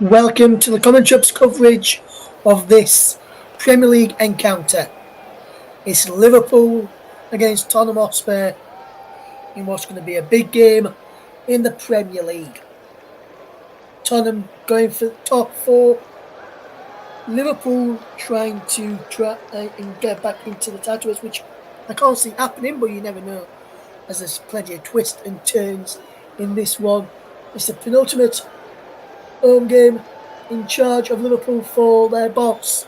Welcome to the Common Chups coverage of this Premier League encounter. It's Liverpool against Tottenham Hotspur in what's going to be a big game in the Premier League. Tottenham going for the top four. Liverpool trying to try and get back into the titles, which I can't see happening, but you never know, as there's plenty of twists and turns in this one. It's the penultimate home game in charge of Liverpool for their boss,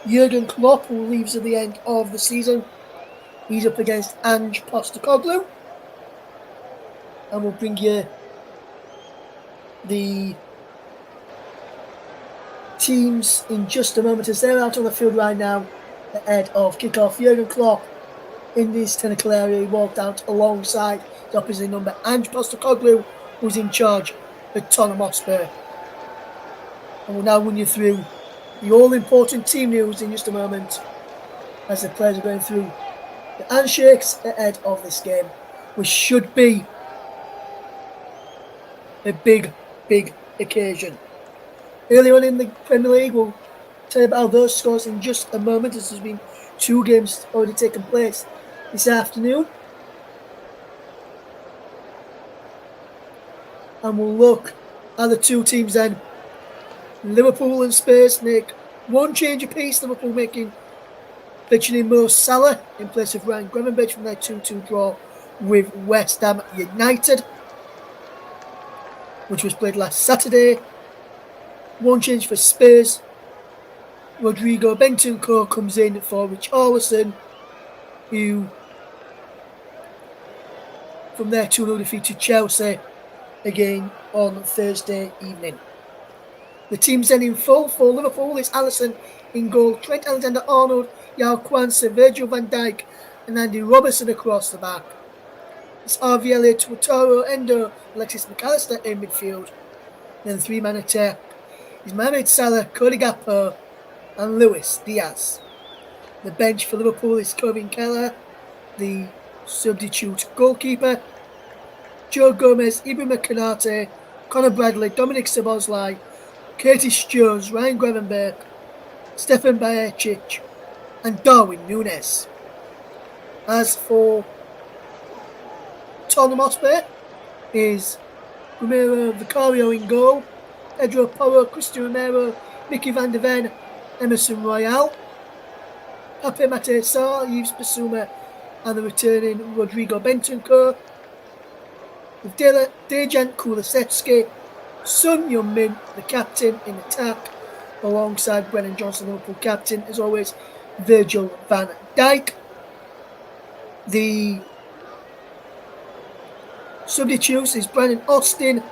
Jurgen Klopp, who leaves at the end of the season. He's up against Ange Postecoglou. And we'll bring you the teams in just a moment as they're out on the field right now ahead of kickoff. Jurgen Klopp in this technical area. He walked out alongside the opposite number, Ange Postecoglou, who's in charge of Tottenham Hotspur. And we'll now run you through the all-important team news in just a moment as the players are going through the handshakes ahead of this game, which should be a big occasion. Earlier on in the Premier League, we'll tell you about those scores in just a moment, as there's been two games already taking place this afternoon. And we'll look at the two teams then. Liverpool and Spurs make one change apiece. Liverpool making pitching in Mo Salah in place of Ryan Gravenberch from their 2-2 draw with West Ham United, which was played last Saturday. One change for Spurs. Rodrigo Bentancur comes in for Richarlison, who from their 2-0 defeat to Chelsea again on Thursday evening. The team's then in full for Liverpool. It's Alisson in goal, Trent Alexander-Arnold, Yao Kwanzaa, Virgil van Dijk and Andy Robertson across the back. It's Harvey Elliott, Wataru Endo, Alexis McAllister in midfield. Then the three-man attack is Mohamed Salah, Cody Gakpo and Luis Diaz. The bench for Liverpool is Kevin Keller, the substitute goalkeeper, Joe Gomez, Ibrahim Konate, Conor Bradley, Dominic Szoboszlai, Curtis Jones, Ryan Gravenberch, Stefan Bajcetic and Darwin Núñez. As for Tottenham Hotspur, is Romero Vicario in goal, Pedro Porro, Christian Romero, Mickey van der Ven, Emerson Royale, Pape Matar Sarr, Yves Bissouma and the returning Rodrigo Bentancur, with Dejan Kulusevski, Son Heung-min, the captain in attack, alongside Brennan Johnson, Liverpool captain, as always, Virgil van Dijk. The substitutes is Brandon Austin,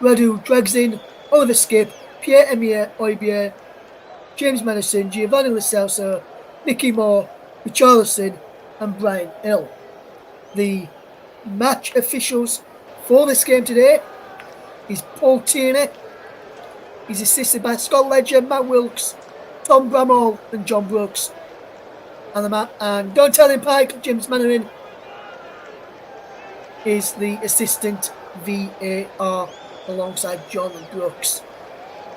Radu Dragzin, Oliver Skip, Pierre-Emerick Højbjerg, James Maddison, Giovanni Lo Celso, Mickey Moore, Richarlison and Brian Hill. The match officials for this game today is Paul Tierney. He's assisted by Scott Ledger, Matt Wilkes, Tom Bramall and John Brooks. And Don't Tell Him Pike, James Mannering, is the assistant VAR alongside John Brooks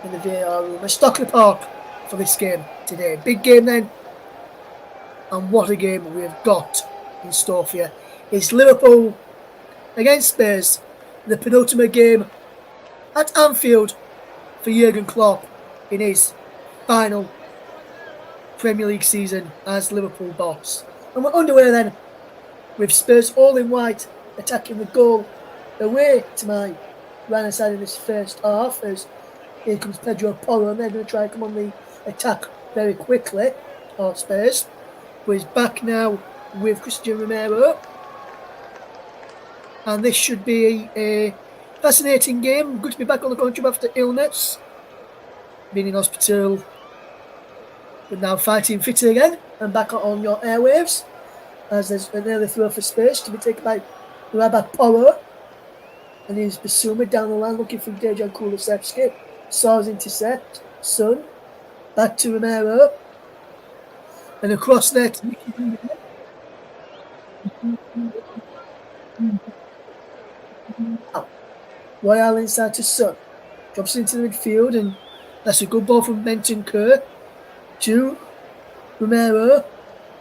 in the VAR room at Stockley Park for this game today. Big game then, and what a game we have got in store for you. It's Liverpool against Spurs, the penultimate game at Anfield for Jurgen Klopp in his final Premier League season as Liverpool boss. And we're underway then with Spurs all in white attacking the goal away to my right hand side in this first half, as here comes Pedro Porro and they're going to try and come on the attack very quickly, or Spurs, but he's back now with Christian Romero. And this should be a fascinating game. Good to be back on the country after illness, being in hospital, but now fighting fit again and back on your airwaves. As there's an early throw for Spurs to be taken by Rabat Porro, and here's Bissouma down the line looking for Dejan Kulusevski. Sarr's intercept, Son, back to Romero, and across there to Mickey van der Ven. Royale inside to Son. Drops into the midfield, and that's a good ball from Benton Kerr to Romero.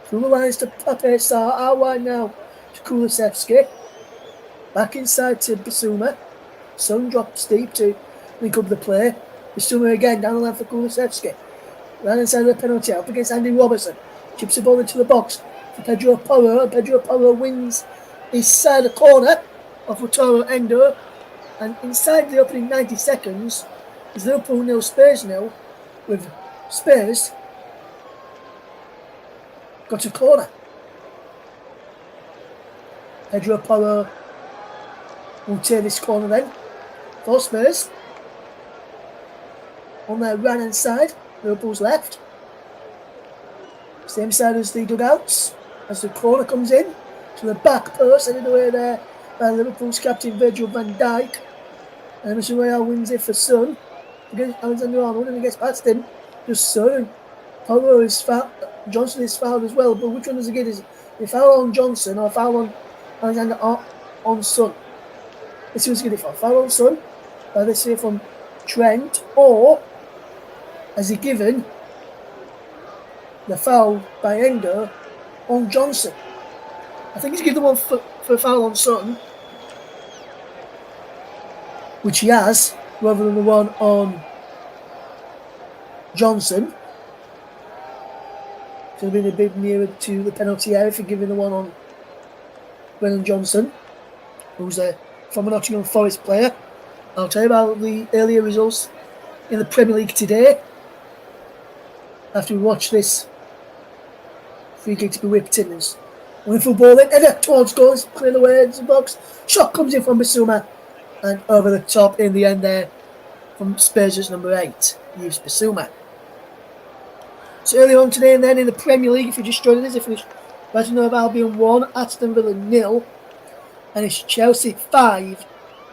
Through the lines to Pepe Sarr. Out wide now to Kulusevski. Back inside to Bissouma. Son drops deep to link up the play. Bissouma again down the line for Kulusevski. Right inside of the penalty, up against Andy Robertson. Chips the ball into the box for Pedro Porro. And Pedro Porro wins his side of the corner of Wataru Endo. And inside the opening 90 seconds is Liverpool 0, Spurs 0, with Spurs got a corner. Pedro Porro will take this corner then for Spurs. On their right hand side, Liverpool's left. Same side as the dugouts. As the corner comes in to the back post, headed away there by Liverpool's captain Virgil van Dijk. And Emerson Royale wins it for Son against Alexander-Arnold, and he gets past him. Just Son, and Porro is fouled. Johnson is fouled as well, but which one does he get? Is it foul on Johnson or foul on Alexander on Son? Let's see who's getting it for. Foul on Son by this here from Trent, or has he given the foul by Endo on Johnson? I think he's given the one for foul on Son, which he has, rather than the one on Johnson. So being a bit nearer to the penalty area for giving the one on Brennan Johnson, who's a former Nottingham Forest player. I'll tell you about the earlier results in the Premier League today after we watch this free kick to be whipped in. There's wonderful ball in, header towards goals, cleared away into the box. Shot comes in from Bissouma, and over the top in the end there from Spurs' number 8, Yves Bissouma. So earlier on today and then in the Premier League, if you're just joining us, it finished Brighton of Albion 1, Aston Villa 0, and it's Chelsea 5,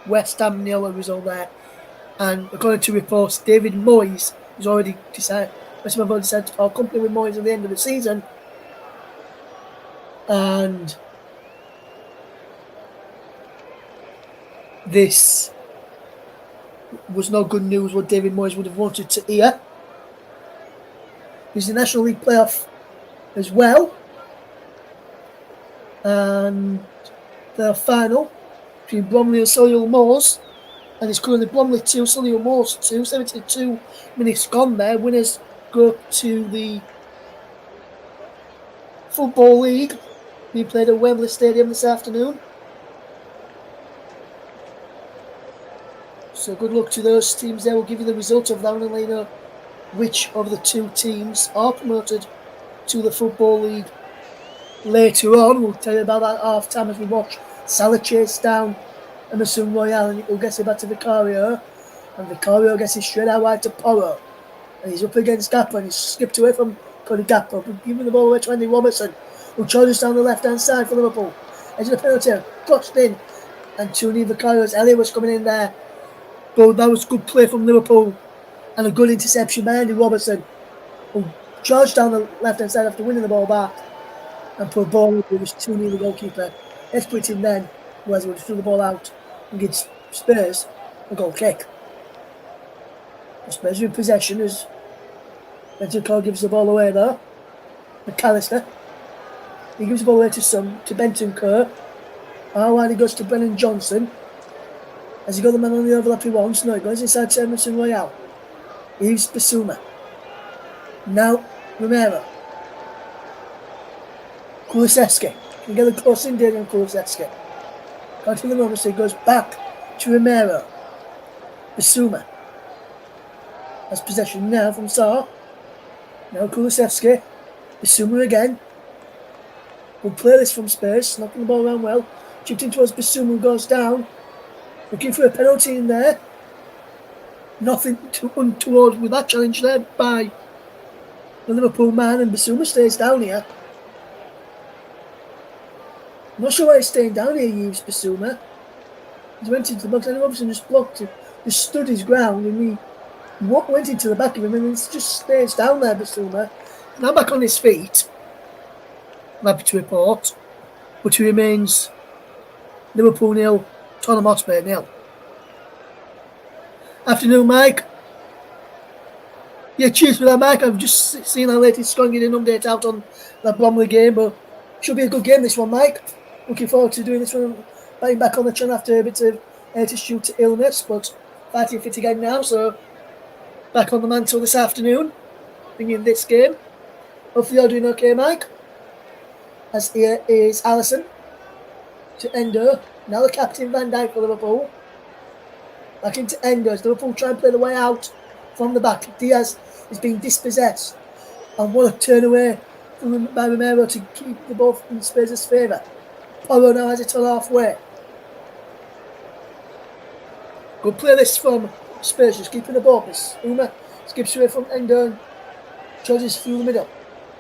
West Ham 0 a result there. And according to reports, David Moyes has already decided, West Ham have already decided to part company with Moyes at the end of the season. And this was not good news what David Moyes would have wanted to hear. There's the National League playoff as well, and the final between Bromley and Solihull Moors, and it's currently Bromley 2, Solihull Moors 2, 72 minutes gone there. Winners go to the Football League, being played at Wembley Stadium this afternoon. So good luck to those teams there. We'll give you the result of that one and let you know which of the two teams are promoted to the Football League later on. We'll tell you about that at half time as we watch Salah chase down Emerson Royale, and he'll get it back to Vicario, and Vicario gets it straight out wide to Porro, and he's up against Gappo, and he's skipped away from Cody Gappo, but giving the ball away to Andy Robertson, who charges down the left hand side for Liverpool. Edge of the penalty, crossed in, and Tony Vicario's Elliott was coming in there, but that was good play from Liverpool. And a good interception by Andy Robertson, who charged down the left-hand side after winning the ball back and put a ball in. It was 2-0 the goalkeeper. Let's put it in then, otherwise we'll throw the ball out and give Spurs a goal kick. The Spurs are in possession as Benton Kerr gives the ball away though. McAllister. He gives the ball away to Benton Kerr. Wide he goes to Brennan Johnson. Has he got the man on the overlap he wants? No, he goes inside to Emerson Royale. Yves Bissouma. Now Romero. Kulusevski. Can get the cross in there on Kulusevski. Got to the moment, so he goes back to Romero. Bissouma. Has possession now from Sarr. Now Kulusevski. Bissouma again. We'll play this from Spurs, knocking the ball around well. Chipped in towards Bissouma, who goes down. Looking for a penalty in there. Nothing untoward with that challenge there by the Liverpool man, and Bissouma stays down here. I'm not sure why he's staying down here, Yves Bissouma. He went into the box, and Robinson just blocked him, just stood his ground, and he went into the back of him, and he just stays down there, Bissouma. Now back on his feet. I'm happy to report, but he remains Liverpool 0, Tottenham Hotspur 0. Afternoon, Mike. Yeah, cheers for that, Mike. I've just seen our latest scoring in an update out on the Bromley game, but should be a good game this one, Mike. Looking forward to doing this one, getting back on the channel after a bit of due to illness, but fighting fit again now, so back on the mantle this afternoon, bringing this game. Hopefully you're doing okay, Mike. As here is Allison to Endo. Now the captain Van Dijk for Liverpool. Back into Endo as Liverpool try and play the way out from the back. Diaz is being dispossessed. And what a turn away by Romero to keep the ball in Spurs' favour. Porro now has it on halfway. Good play this from Spurs, just keeping the ball. Uma skips away from Endo and charges through the middle.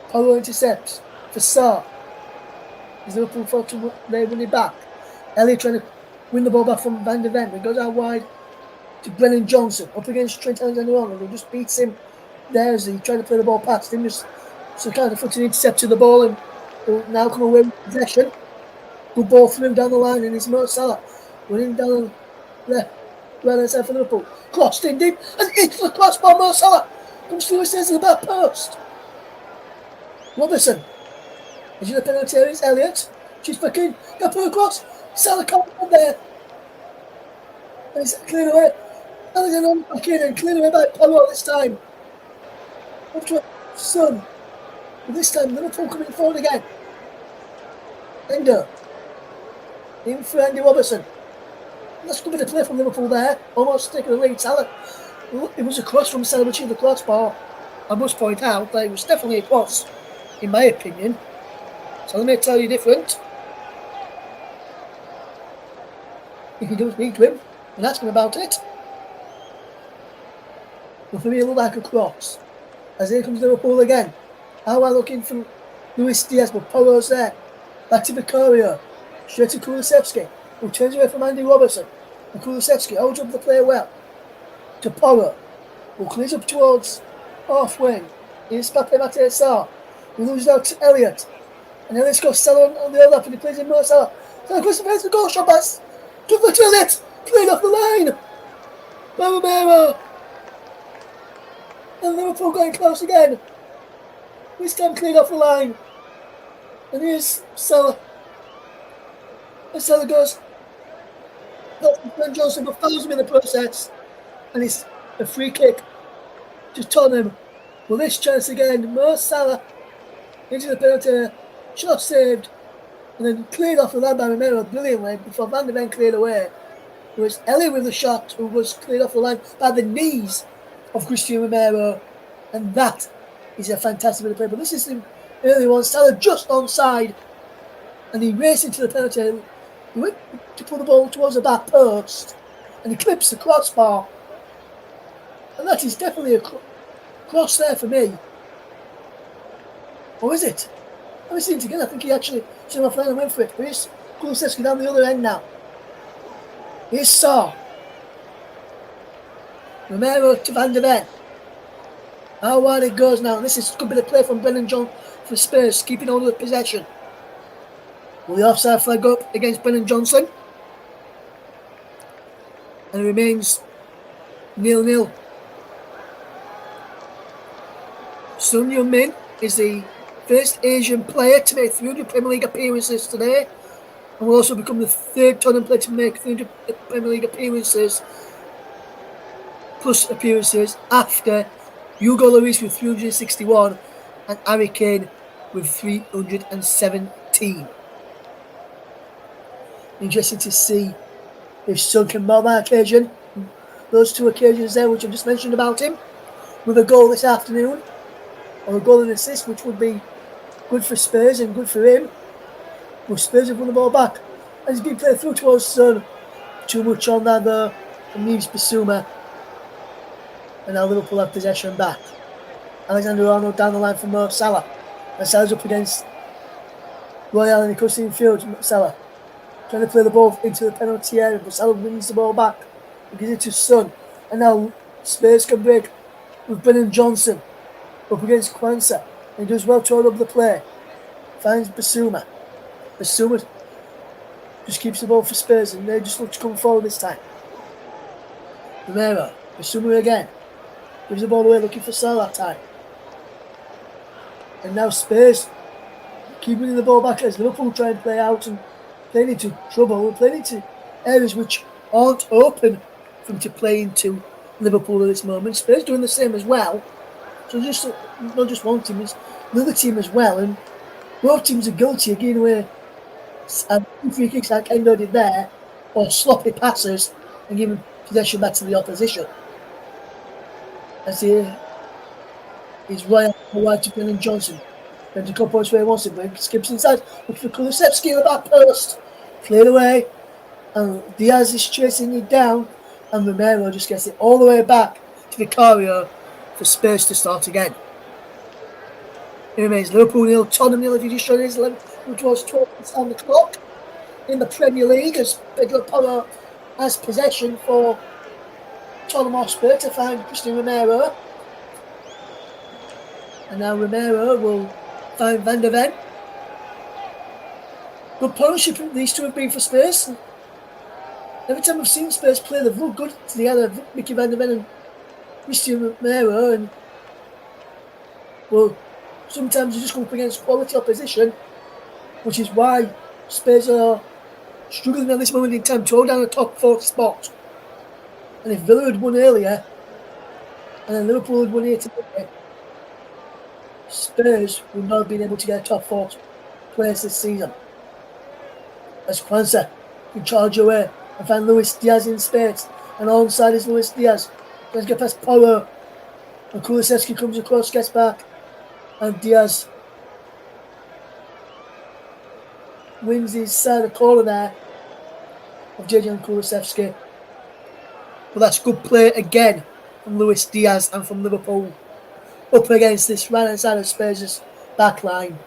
Porro intercepts for Sarr. Is Liverpool fought to win it back. Elliott trying to win the ball back from Van der Ven. It goes out wide to Brennan Johnson. Up against Trent Alexander-Arnold, who just beats him there as he tried to play the ball past him. Just so kind of footing intercept to the ball and will now come away with possession. Good ball through down the line and it's Mo Salah running down the right hand side for Liverpool. Crossed in deep and hits the crossbar. Mo Salah comes through and stays in the back post. Robertson. Is the penalty area? It's Elliott. She's back in. Got put across. Salah can't come there. And it's cleared away. Alexander back in and cleared away by Porro this time. Up to Son. But this time Liverpool coming forward again. Endo. In for Andy Robertson. That's good bit of play from Liverpool there. Almost taking the lead. Salah. It was a cross from Salah, which is the crossbar. I must point out that it was definitely a cross, in my opinion. So let me tell you different. If you don't speak to him and ask him about it. But for me, it looked like a cross. As here comes Liverpool again. How are looking for Luis Diaz, but Porro's there. Back to Vicario. Straight to Kulusevski, who turns away from Andy Robertson. And Kulusevski holds up the play well. To Porro, who clears up towards halfway. Here's Pape Maté Sarr, who loses out to Elliott. And Elliott's got Salah on the other lap and he plays in Mo Salah. Salah goes to the goal shot pass. Took the to Elliott. Played off the line. By Romero. And Liverpool going close again. This time cleared off the line. And here's Salah. And Salah goes. Brennan Johnson, but fouls him in the process. And it's a free kick to Tottenham. Well, this chance again. Mo Salah into the penalty. Shot saved. And then cleared off the line by Romero brilliantly before Van der Ven cleared away. It was Elliott with the shot who was cleared off the line by the knees of Christian Romero. And that is a fantastic bit of play. But this is the early one. Salah just onside. And he raced into the penalty. He went to put the ball towards the back post. And he clips the crossbar. And that is definitely a cross there for me. Or is it? Let me see it again. I think he actually turned off the line and went for it. But here's Kulusevski down the other end now. Here's Sarr. Romero to Van der Ven. How wide it goes now. And this is a good bit of play from Brennan Johnson for Spurs, keeping hold of the possession. Will the offside flag up against Brennan Johnson? And it remains 0-0. Son Heung-min is the first Asian player to make 300 Premier League appearances today, and will also become the third Tottenham player to make 300 Premier League appearances plus appearances after Hugo Lloris with 361 and Harry Kane with 317. Interesting to see if Son can mark that occasion, those two occasions there which I've just mentioned about him, with a goal this afternoon, or a goal and assist, which would be good for Spurs and good for him. But Spurs have won the ball back. And he's been played through towards Son. Too much on that though. And leaves Bissouma. And now Liverpool have possession back. Alexander-Arnold down the line for Mo Salah. And Salah's up against Royal and he comes in field. Salah trying to play the ball into the penalty area, but Salah wins the ball back. He gives it to Son. And now Spurs can break with Brennan Johnson up against Kwanzaa. And he does well to hold up the play. Finds Bissouma. Bissouma just keeps the ball for Spurs and they just look to come forward this time. Romero Basuma again. Gives the ball away looking for Salah that time. And now Spurs keep winning the ball back as Liverpool try and play out and playing into trouble and playing into areas which aren't open for them to play into Liverpool at this moment. Spurs doing the same as well. So just not just one team, it's another team as well. And both teams are guilty of giving away free kicks like Endo did there, or sloppy passes and giving possession back to the opposition. As here is Ryan White to Brennan Johnson. Then to points where he wants it, but skips inside, looking for Kulusevski in the back post. Cleared away, and Diaz is chasing it down, and Romero just gets it all the way back to Vicario for Spurs to start again. It remains Liverpool 0, Tottenham 0 if you just showed his 11 towards 12 on the clock. In the Premier League, as Pedro Porro has possession for Tottenham Hotspur to find Christian Romero. And now Romero will find Van der Ven. Good partnership these two have been for Spurs. Every time I've seen Spurs play, they've looked good together. Mickey Van der Ven and Christian Romero. And, well, sometimes you just come up against quality opposition, which is why Spurs are struggling at this moment in time to hold down the top 4 spot. And if Villa had won earlier, and then Liverpool had won here today, Spurs would not have been able to get a top 4 place this season. As Kwanzaa can charge away and find Luis Diaz in space, and alongside is Luis Diaz. Let's get past Porro, and Kulusevski comes across, gets back, and Diaz wins his side of corner there of Dejan Kulusevski. But that's good play again from Luis Diaz and from Liverpool up against this right hand side of Spurs' back line.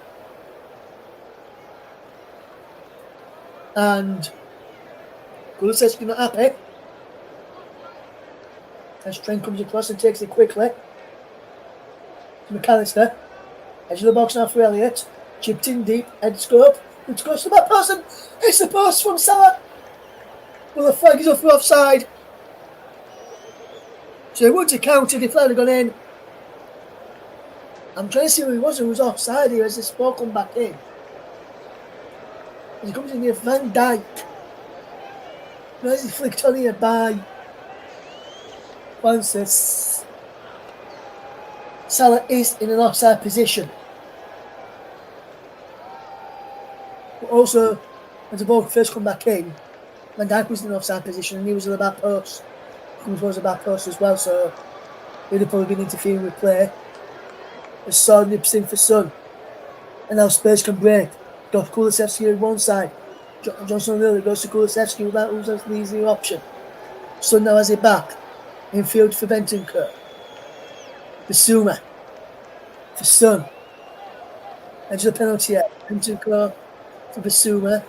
And Kulusevski not happy as Trent comes across and takes it quickly. McAllister, edge of the box now for Elliott, chipped in deep, head scope, which goes to that person. It's the post from Salah. Well, the flag is up for offside. So he would have counted if that had gone in. I'm trying to see who who was offside here as this ball come back in. As he comes in here, Van Dijk. Where's he flicked on here by Francis? Salah is in an offside position. But also, as the ball first come back in, Van Dijk was in an offside position and he was in the back post. Coming towards the back post as well, so he'd have probably been interfering with play. As Son nips in for Son. And now Spurs can break. Got Kulusevski on one side. Johnson on the other, goes to Kulusevski without who's the easier option. Son now has it back. Infield for Bentancur. Basuma. For Son. Edge of the penalty here. Bentancur for Basuma.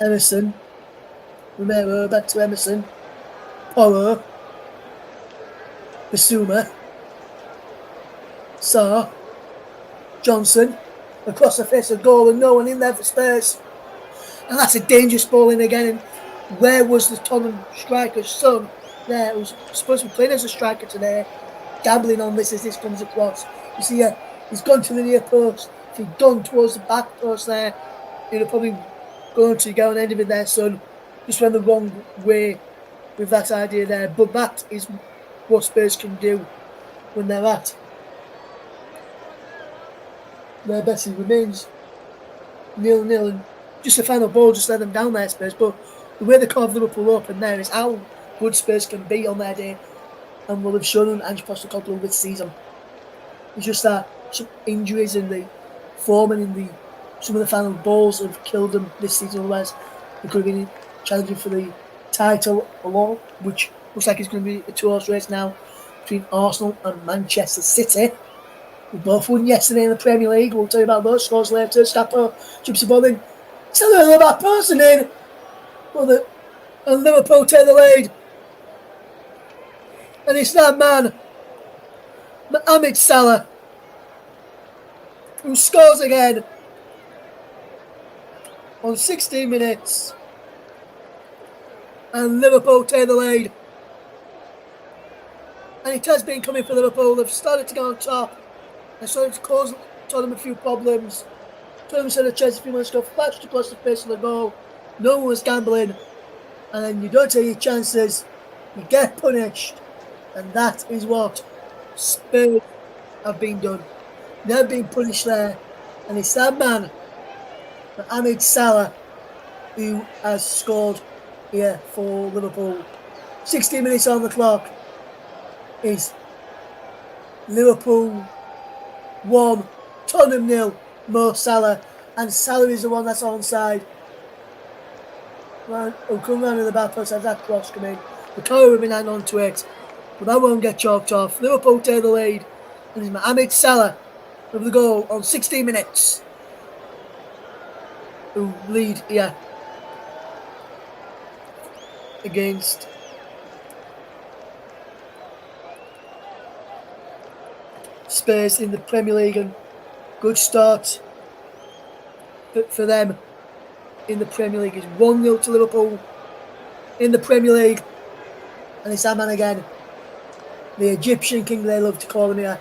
Emerson. Romero back to Emerson. Porro. Basuma. Sarr. Johnson. Across the face of goal and no one in there for Spurs. And that's a dangerous ball in again. And where was the Tottenham striker's Son there? Who's supposed to be playing as a striker today. Gambling on this as this comes across. You see, he's gone to the near post. If he'd gone towards the back post there, he'd have probably gone to go and end it there. Son just went the wrong way with that idea there. But that is what Spurs can do when they're at their best. It remains 0-0 and just a final ball just let them down there, Spurs. But the way they carved Liverpool open there is how good Spurs can be on their day, and will have shown them Ange Postecoglou this season. It's just that some injuries in the form and in the some of the final balls have killed them this season. Otherwise, they could have been challenging for the title along, which looks like it's going to be a two-horse race now between Arsenal and Manchester City. We both won yesterday in the Premier League. We'll tell you about those scores later. Scappo chips the ball in. Still a little bad person in. And Liverpool take the lead. And it's that man, Mohamed Salah, who scores again on 16 minutes. And Liverpool take the lead. And it has been coming for Liverpool. They've started to go on top. They're starting to cause Tottenham a few problems. Tottenham set a chance a few minutes ago, flashed across the face of the goal. No one was gambling. And then you don't take your chances. You get punished. And that is what Spurs have been done. They've been punished there. And it's that man, Mohamed Salah, who has scored here for Liverpool. 16 minutes on the clock is Liverpool 1, Tottenham 0, Mo Salah. And Salah is the one that's onside. He'll come round in the back post as that cross come in. The car will be hanging on to it. But that won't get chalked off. Liverpool take the lead. And it's Mohamed Salah with the goal on 16 minutes. Who lead here against Spurs in the Premier League. And good start for them in the Premier League. It's 1-0 to Liverpool in the Premier League. And it's that man again. The Egyptian king, they love to call him here.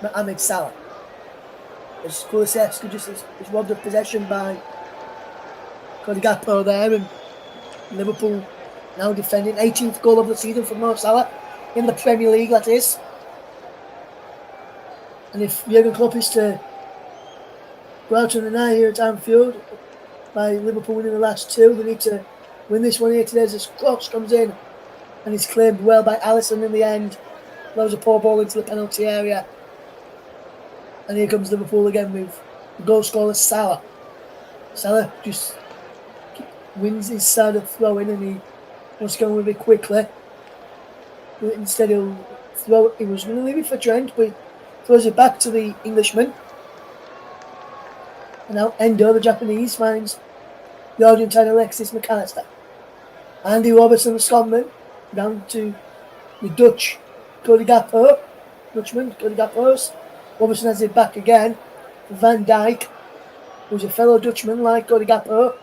Mohamed Salah. As Kulusevski just is robbed of possession by Cody Gakpo there, and Liverpool now defending 18th goal of the season for Mo Salah in the Premier League, that is. And if Jurgen Klopp is to go out on the night here at Anfield by Liverpool winning the last two, they need to win this one here today as this cross comes in and is claimed well by Alisson in the end. That was a poor ball into the penalty area. And here comes Liverpool again with the goal scorer Salah. Salah just wins his side of throwing and he wants to go with it quickly. But instead he'll throw it. He was going to leave it for Trent, but he throws it back to the Englishman. And now Endo, the Japanese, finds the Argentine Alexis McAllister. Andy Robertson, the Scotsman, down to the Dutch Cody Gakpo. Dutchman, Cody Gakpo's. Robertson has it back again for Van Dijk, who's a fellow Dutchman like Cody Gakpo.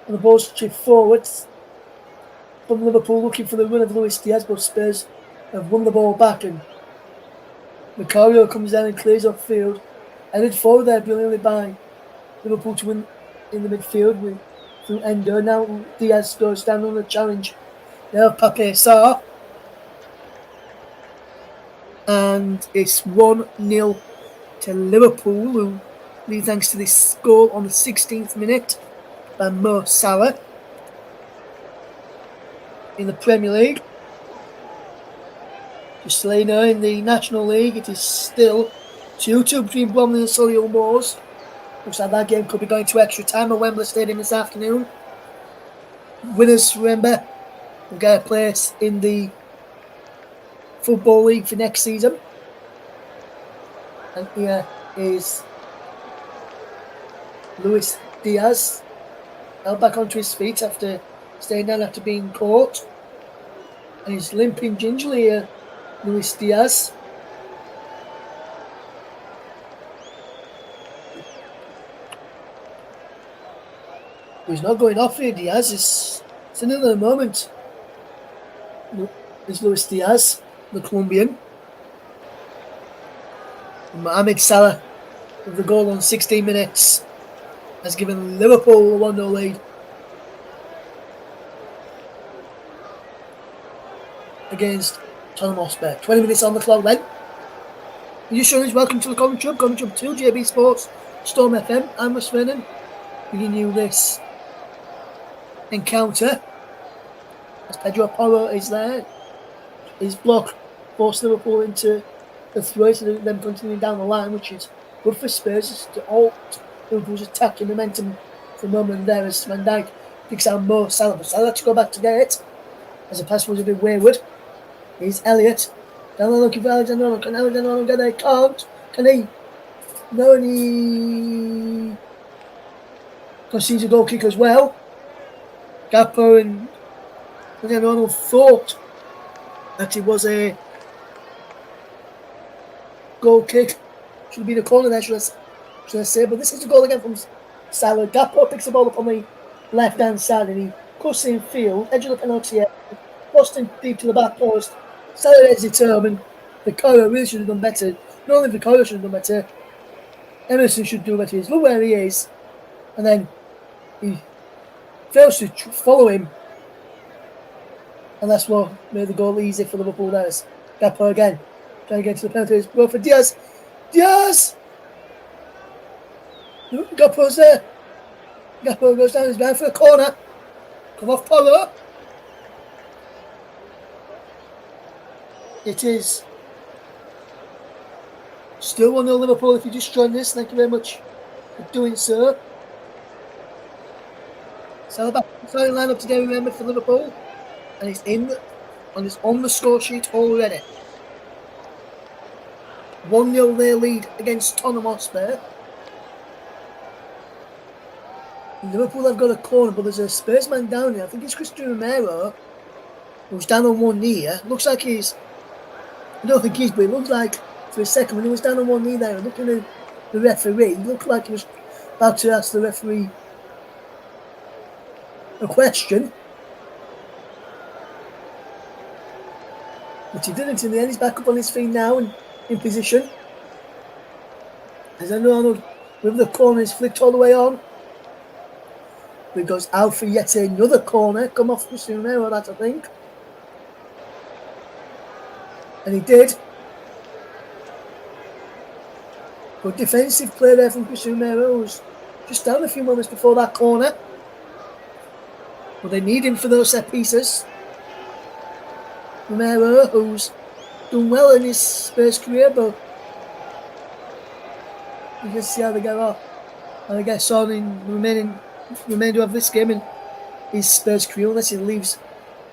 And the ball's chipped forwards from Liverpool looking for the run of Luis Diaz, but Spurs have won the ball back and Macario comes down and clears off field. Headed forward there brilliantly by Liverpool to win in the midfield through Endo. Now Diaz goes down on the challenge. Now Pape Sarr. And it's 1-0 to Liverpool, who lead thanks to this goal on the 16th minute by Mo Salah in the Premier League. Just to let you know, in the National League, it is still 2-2 between Bromley and Solihull Moors. Looks like that game could be going to extra time at Wembley Stadium this afternoon. Winners, remember, will get a place in the Football League for next season. And here is Luis Diaz, now back onto his feet after staying down after being caught. And he's limping gingerly here, Luis Diaz. He's not going off here, Diaz. It's another moment. There's Luis Diaz, the Colombian. And Mohamed Salah with the goal on 16 minutes has given Liverpool a 1-0 lead against Tottenham Hotspur. 20 minutes on the clock then. You sure is welcome to the Commentary 2 JB Sports, Storm FM. I'm Russ Vernon, bringing you this encounter as Pedro Porro is there. His block forced Liverpool into the throw to them continuing down the line, which is good for Spurs to halt Liverpool's attacking momentum for a moment there as Van Dijk picks out Mo Salah. But Salah to go back to get it as the pass was a bit wayward. Here's Elliott down there looking for Alexander Arnold. Can Alexander Arnold get there? Can't. Can he? No, and he concedes a goal kick as well. Gakpo and Alexander Arnold thought that it was a goal kick. Should have been a corner there, should I say. But this is a goal again from Salah. Gakpo picks the ball up on the left-hand side and he crossing field, edge of the penalty area, Boston deep to the back post. Salah is determined. Vicario really should have done better. Not only Vicario should have done better, Emerson should do better. Look where he is. And then he fails to follow him. And that's what made the goal easy for Liverpool. There's Gakpo again. Trying to get to the penalties. Go for Diaz. Diaz! Gakpo's there. Gakpo goes down. He's down for a corner. Come off Polo. It is still 1-0 Liverpool. If you just joined us, thank you very much for doing so. So back to the starting lineup today, remember, for Liverpool, and it's on the score sheet already. 1-0 their lead against Tottenham Hotspur. Liverpool have got a corner, but there's a Spurs man down here. I think it's Cristiano Romero, who's down on one knee here. Looks like he's... I don't think he's, but it looks like for a second when he was down on one knee there, looking at the referee, it looked like he was about to ask the referee a question. But he didn't in the end. He's back up on his feet now and in position. As Arnold with the corner is flicked all the way on. He goes out for yet another corner. Come off Cristiano Romero, that I think. And he did. Good defensive play there from Cristiano Romero, who's just down a few moments before that corner. But they need him for those set pieces. Romero, who's done well in his Spurs career, but you can see how they get on. And I guess on in the remainder of this game in his Spurs career, unless he leaves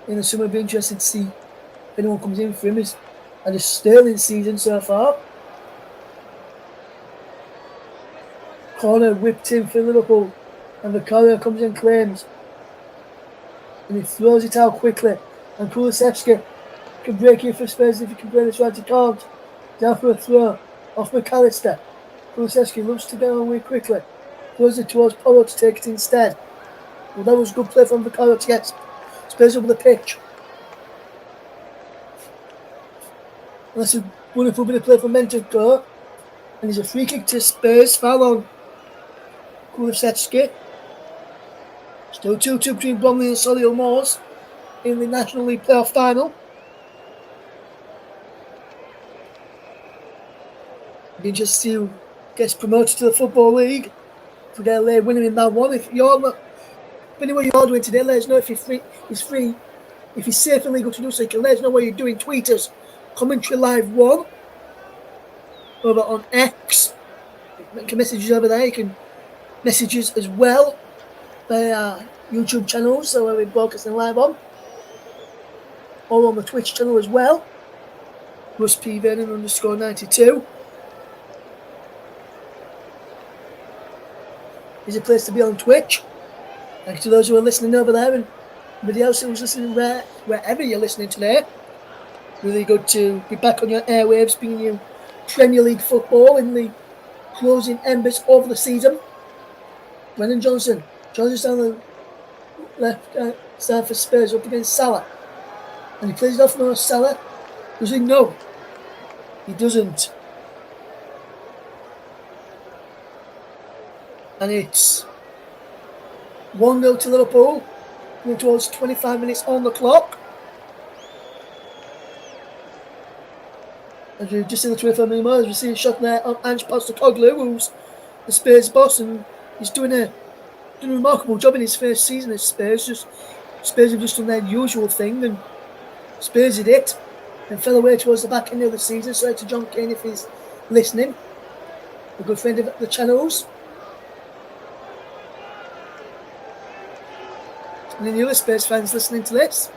in the summer. It'll be interesting to see if anyone comes in for him. He's had a sterling season so far. Corner whipped in for Liverpool, and Vicario comes in, claims, and he throws it out quickly. And Kulusevski can break in for Spurs if he can play this right. He can't. Down for a throw off McAllister. Kulusevski looks to get on way quickly. Throws it towards Polo to take it instead. Well, that was good play from Vicario to get Spurs over the pitch. And that's a wonderful bit of play from Mentor. And there's a free kick to Spurs. Foul on Kulusevski. Still 2-2 between Bromley and Solihull Moors in the National League playoff final. Be interested to see who gets promoted to the Football League. If we get a late winner in that one. If you're not, depending what you're doing today, let us know if it's free. If it's safe and legal to do so, you can let us know what you're doing. Tweet us, Commentary Live 1 over on X. You can message us over there. You can message us as well by our YouTube channels, so where we're broadcasting live on, or on the Twitch channel as well. Russ P. Vernon _92 is a place to be on Twitch. Thank you to those who are listening over there, and everybody else who's listening wherever you're listening today. Really good to be back on your airwaves, bringing you Premier League football in the closing embers of the season. Brennan Johnson joins us down the left side for Spurs up against Salah. And he plays it off now. Salah. Does he? No. He doesn't. And it's 1-0 to Liverpool. Going towards 25 minutes on the clock. As we've just seen the 25 minutes more, as we see a shot there on Ange Postecoglou, who's the Spurs boss, and he's doing a remarkable job in his first season at Spurs. Spurs have just done their usual thing, and Spurs did it and fell away towards the back end of the season. So to John Kane, if he's listening, a good friend of the channels. And any other Spurs fans listening to this.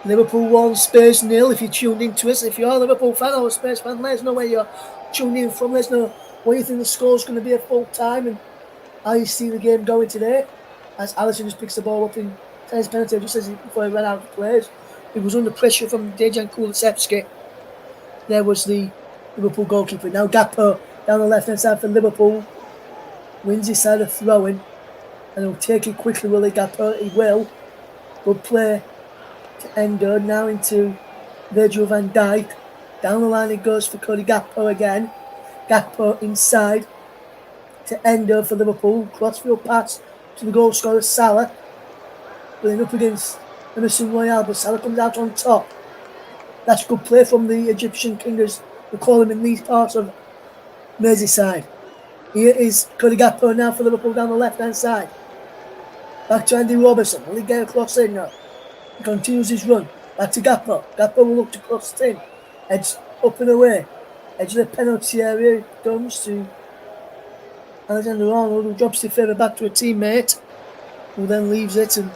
Liverpool 1, Spurs 0. If you tuned into us, if you are a Liverpool fan or a Spurs fan, let us know where you're tuned in from. Let us know what you think the score's going to be at full time and how you see the game going today. As Alisson just picks the ball up in tennis penalty, just as before he ran out of players. He was under pressure from Dejan Kulusevski. There was the Liverpool goalkeeper. Now Gakpo down the left hand side for Liverpool. wins his side of throwing, and he'll take it quickly, will he, Gakpo? He will. Good play to Endo, now into Virgil van Dijk. Down the line it goes for Cody Gakpo again. Gakpo inside to Endo for Liverpool. Crossfield pass to the goal scorer Salah. Playing up against Emerson Royale, but Salah comes out on top. That's good play from the Egyptian King, as we call him in these parts of Merseyside. Here is Cody Gakpo now for Liverpool down the left-hand side. Back to Andy Robertson. Will he get across in now? He continues his run. Back to Gakpo. Gakpo will look to cross it in. Edge up and away. Edge of the penalty area. Comes to Alexander-Arnold, who drops the favour back to a teammate, who then leaves it and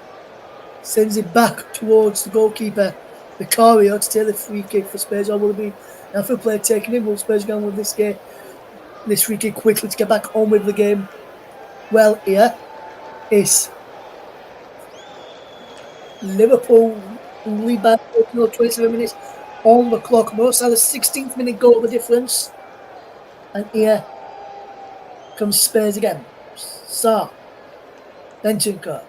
sends it back towards the goalkeeper, Vicario, to take the free kick for Spurs. Or will it be an free play taken in? Will Spurs go on with this free kick quickly to get back on with the game? Well, here is Liverpool lead by 27 minutes on the clock. Mo Salah's 16th minute goal, the difference. And here comes Spurs again. Sarr, Bentancur,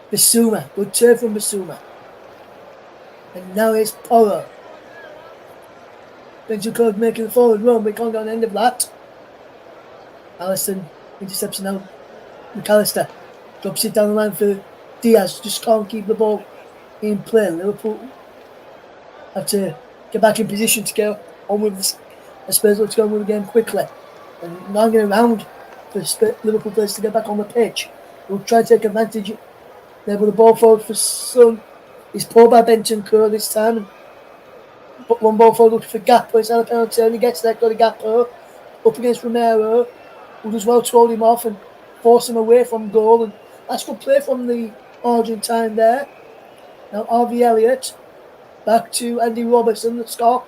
Bissouma, good turn from Bissouma. And now it's Porro. Bentancur making the forward run, but can't get on the end of that. Alisson intercepts now. McAllister drops it down the line for Diaz, just can't keep the ball in play. Liverpool have to get back in position to go on with this. Spurs look to go on with the game quickly. And now getting around for Liverpool players to get back on the pitch. We'll try to take advantage there with the ball forward for Son. He's pulled by Bentancur this time. But one ball forward looking for Gakpo inside the penalty, and he gets there, got a Gakpo up against Romero, who does well to hold him off and force him away from goal. And that's good play from the Argentine there. Now Harvey Elliott back to Andy Robertson, the score.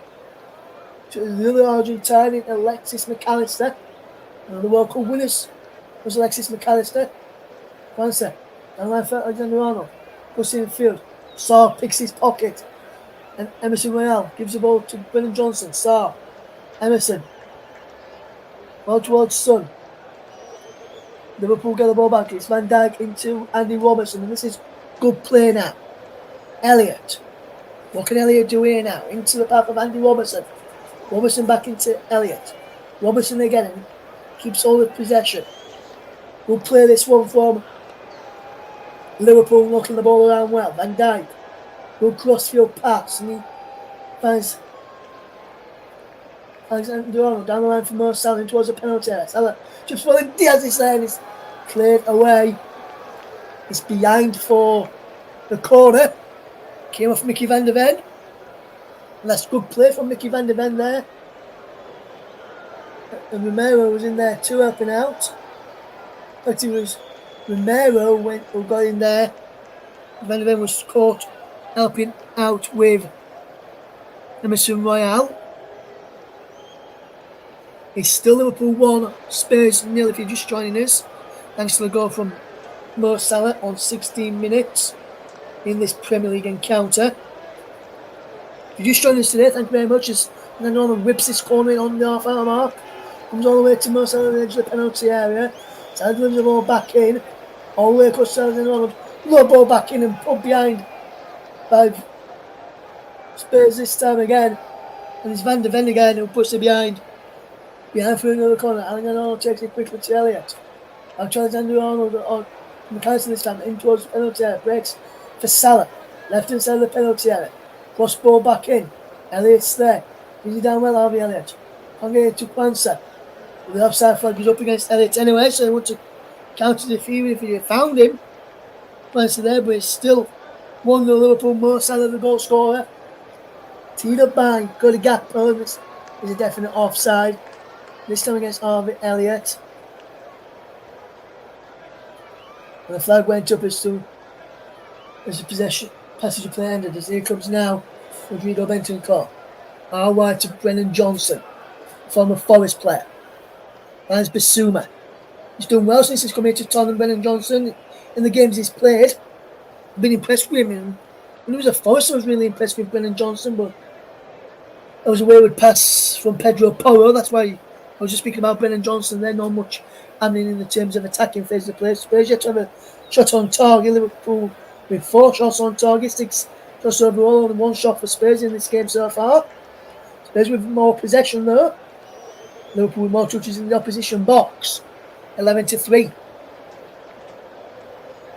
To the other Argentine, in Alexis McAllister. And the World Cup winners was Alexis McAllister. França, down line for Alexander-Arnold. Goes in the field. Sarr picks his pocket. And Emerson Royale gives the ball to Brennan Johnson. Sarr, Emerson. Well towards Son. Liverpool get the ball back. It's Van Dijk into Andy Robertson. And this is good play now. Elliott. What can Elliott do here now? Into the path of Andy Robertson. Robertson back into Elliott. Robertson again. And keeps all the possession. We'll play this one from Liverpool, knocking the ball around well. Van Dijk. Good crossfield pass. And he finds Alexander-Arnold down the line for Mo Salah towards the penalty area. Salah just falling Diaz is there and it's cleared away. It's behind for the corner. Came off Mickey van der Ven. And that's good play from Mickey van der Ven there. And Romero was in there too, helping out. But it was Romero who got in there. Van der Ven was caught helping out with Emerson Royale. It's still Liverpool 1, Spurs 0 if you're just joining us. Thanks to the goal from Mo Salah on 16 minutes in this Premier League encounter. If you're just joining us today, thank you very much. As Norman whips this corner in on the half-hour mark. Comes all the way to Mo Salah on the edge of the penalty area. Salah delivers the ball back in. All the way across Salah and Norman. Low ball back in and put behind by Spurs this time again. And it's Van der Ven again who puts it behind. Behind for another corner. Alexander-Arnold takes it quickly to Elliott. Now Alexander-Arnold on McAllister this time in towards the penalty area. Breaks for Salah. Left hand side of the penalty area. Cross ball back in. Elliott's there. Is he down well, Harvey Elliott? Can't get it to Kwanzaa. The offside flag is up against Elliott anyway, so they want to counter the few if you found him. Kwanzaa there, but it's still 1-0 Liverpool. Mo Salah the goal scorer. Teed up by Cody Gakpo. This is a definite offside. This time against Harvey Elliott. And the flag went up as the possession passage of play ended. As here comes now Rodrigo Bentancur. Out wide to Brennan Johnson, former Forest player. Finds Bissouma. He's done well since he's come here to Tottenham, Brennan Johnson. In the games he's played, I've been impressed with him. And when he was a Forest, I was really impressed with Brennan Johnson, but there was a wayward pass from Pedro Porro. That's why I was just speaking about Brennan Johnson there, not much happening in the terms of attacking phase of play. Spurs yet to have a shot on target. Liverpool with 4 shots on target, 6 shots overall, and 1 shot for Spurs in this game so far. Spurs with more possession though. Liverpool with more touches in the opposition box. 11-3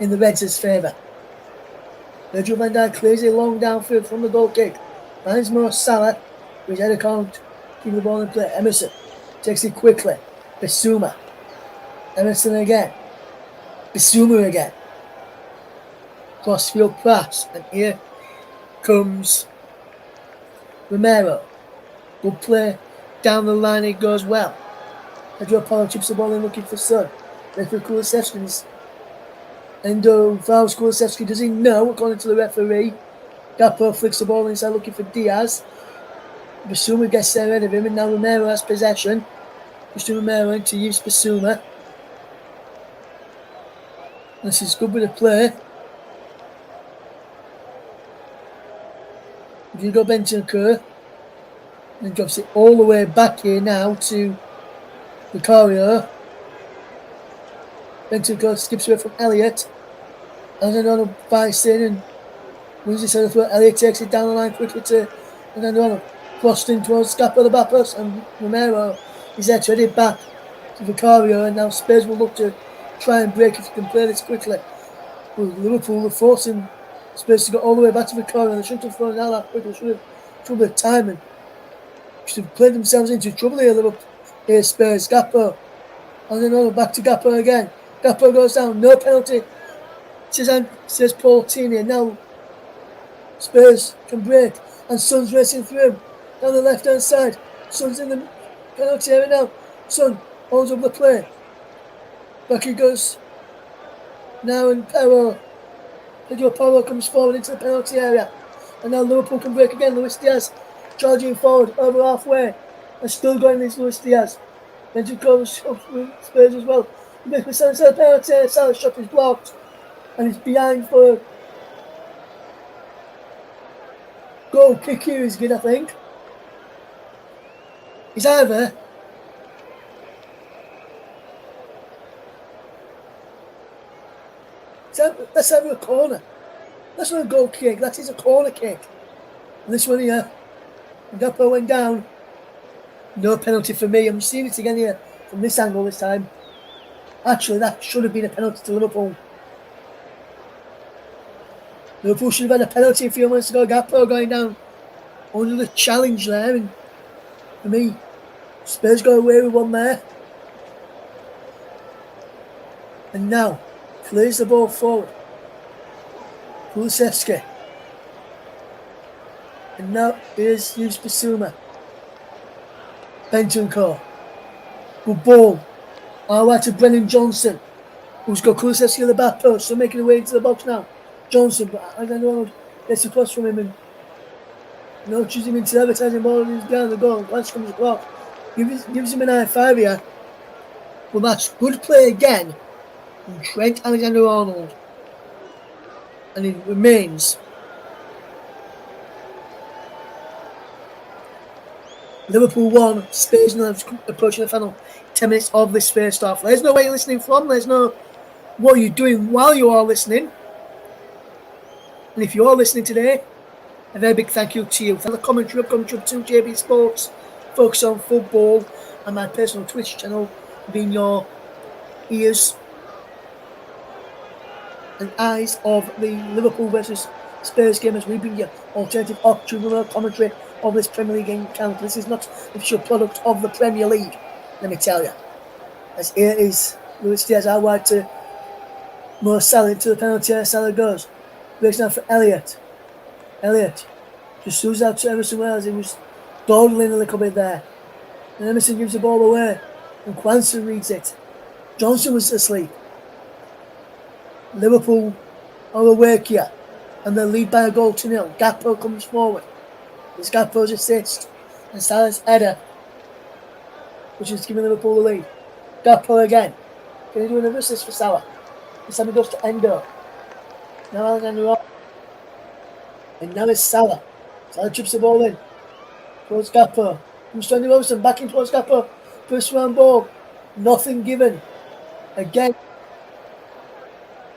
in the Reds' favour. Virgil van Dijk clears it long downfield from the goal kick. Finds Mo Salah, which header can't keep the ball in play. Emerson takes it quickly. Bissouma. Emerson again. Bissouma again. Crossfield pass. And here comes Romero. Good play. Down the line it goes well. Pedro Porro chips the ball in looking for Son. Referee Kulusevski. Endo fouls Kulusevski. Does he know, according to the referee? Gakpo flicks the ball inside looking for Diaz. Bissouma gets there ahead of him, and now Romero has possession. Christian Romero into use Bissouma. This is good with the play. Hugo Bentancur. And drops it all the way back here now to Vicario. Bentancur skips away from Elliott. Alexander fights in and wins it center through. Elliott takes it down the line quickly to Alexander. Crossed in towards Scapa the back post, and Romero is there to head it back to Vicario, and now Spurs will look to try and break if they can play this quickly. Well, Liverpool are forcing Spurs to go all the way back to Vicario, and they shouldn't have thrown it out that quickly. Should have trouble with timing. Should have played themselves into trouble here, Liverpool. Here Spurs, Gakpo. And then back to Gakpo again. Gakpo goes down, no penalty. Says Paul Tierney, and now Spurs can break, and Son's racing through down the left hand side. Son's in the penalty area now. Son holds up the play. Back he goes now, and Pedro Porro comes forward into the penalty area, and now Liverpool can break again. Luis Diaz charging forward over halfway, and still going is Luis Diaz. Bentancur with Spurs as well. He makes the penalty. Salah's shot is blocked, and he's behind for a goal kick here is good, I think. He's either let's have a corner. That's not a goal kick, that is a corner kick. And this one here, Gakpo went down. No penalty for me. I'm seeing it again here from this angle this time. Actually, that should have been a penalty to Liverpool. Liverpool should have had a penalty a few minutes ago. Gakpo going down under the challenge there, and for me, Spurs got away with one there. And now, clears the ball forward. Kulusevski. And now here's Yves Bissouma. Bentancur. Good ball. All right to Brennan Johnson, who's got Kulusevski at the back post, so making the way into the box now. Johnson, but Alexander gets across from him and nudges him into the advertising ball, and he's behind the goal. Glance comes across. Gives him an I-5 here. Well, that's good play again from Trent Alexander-Arnold. And it remains Liverpool 1, Spurs 0, approaching the final 10 minutes of this first half. Let us know where you're listening from. Let us know what you're doing while you are listening. And if you are listening today, a very big thank you to you for the commentary to JB Sports, Focus on Football, and my personal Twitch channel, being your ears and eyes of the Liverpool versus Spurs game as we bring you alternative optional commentary of this Premier League encounter. This is not the official product of the Premier League, let me tell you. As here is Luis Diaz out wide to Mo Salah into the penalty area. Salah goes. Breaks down for Elliott. Elliott just moves out to Emerson Wells. He was dawdling a little bit there. And Emerson gives the ball away. And Quanston reads it. Johnson was asleep. Liverpool are awake here. And they lead by a goal to 0. Gakpo comes forward. It's Gakpo's assist. And Salah's header, which is giving Liverpool the lead. Gakpo again. Can he do another assist for Salah? This time he goes to Endo. Now Alexander. And now it's Salah. Salah chips the ball in. Towards Gakpo. Comes to Andy Robertson. Back in towards Gakpo. First round ball, nothing given. Again,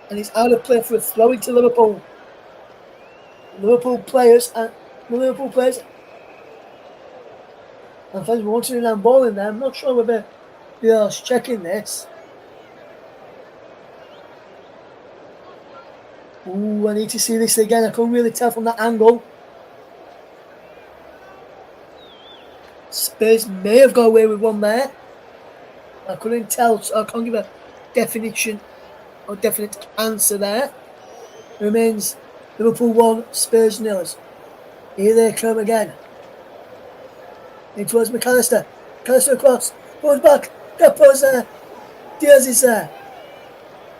and it's out of play for a throw into Liverpool. Liverpool players and fans wanting an handball in there. I'm not sure whether they are checking this. Ooh, I need to see this again. I couldn't really tell from that angle. Spurs may have got away with one there. I couldn't tell, so I can't give a definition or definite answer there. It remains Liverpool 1, Spurs 0. Here they come again. In towards McAllister. McAllister across. Goes back. Gakpo's there. Diaz is there.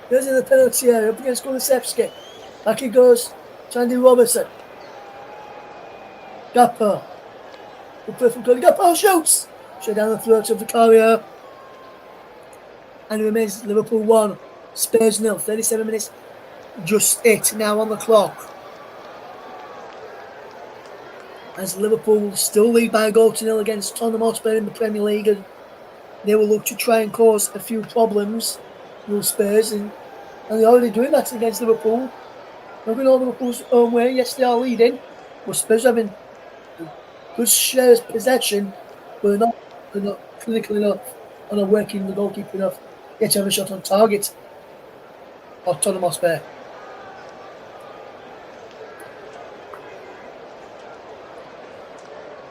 Diaz in the penalty area up against Kulusevski. Back he goes to Andy Robertson. Gakpo. Good play from Cody. Gakpo shoots. Straight down the throat of Vicario. And it remains Liverpool 1, Spurs 0. 37 minutes. Just 8 now on the clock. As Liverpool still lead by a goal to 0 against Tottenham Hotspur in the Premier League, and they will look to try and cause a few problems with Spurs, and they're already doing that against Liverpool. They're going all Liverpool's own way. Yes, they are leading, but Spurs are having good shares possession, but they're not clinical enough, and not working the goalkeeper enough yet to have a shot on target of Tottenham Hotspur.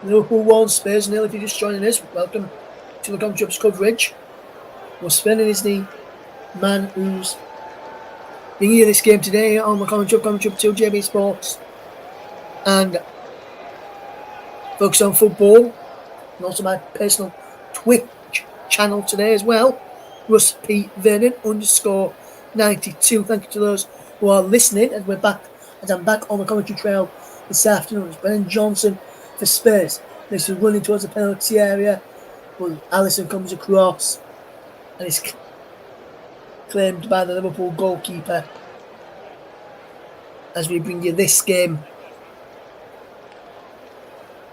Liverpool 1, Spurs 0. If you're just joining us, welcome to the Commentary coverage. Well, Sven is the man who's bringing you this game today on the Commentary 2 JB Sports and Focus on Football, and also my personal Twitch channel today as well, Russ P. Vernon _92. Thank you to those who are listening, as I'm back on the commentary trail this afternoon. It's Brennan Johnson for Spurs. This is running towards the penalty area, but Alisson comes across and is claimed by the Liverpool goalkeeper as we bring you this game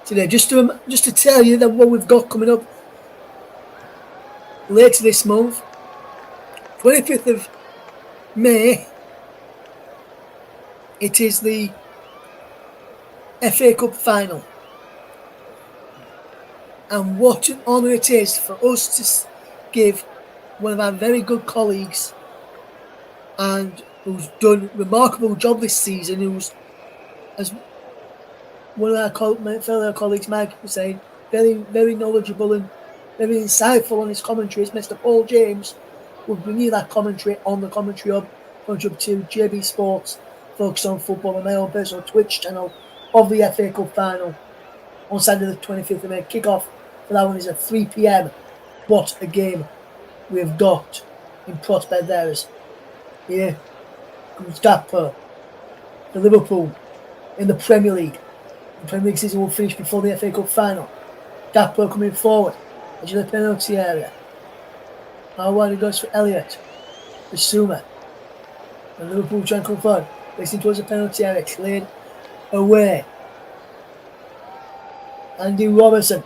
today. Just to tell you that what we've got coming up later this month, 25th of May, it is the FA Cup final. And what an honour it is for us to give one of our very good colleagues, and who's done a remarkable job this season, who's, as one of our fellow colleagues, Mike, was saying, very, very knowledgeable and very insightful on his commentary, is Mr. Paul James. We'll bring you that commentary on the Commentary Hub 2 JB Sports, Focus on Football, and my own personal Twitch channel of the FA Cup final on Saturday the 25th of May. Kick-off for that one is at 3 p.m. What a game we've got in prospect there. Here comes Gakpo for Liverpool in the Premier League. The Premier League season will finish before the FA Cup final. Gakpo coming forward into the penalty area. How wide it goes for Elliott. For Suma. And Liverpool trying to come forward. Racing towards the penalty area. Cleared away. Andy Robertson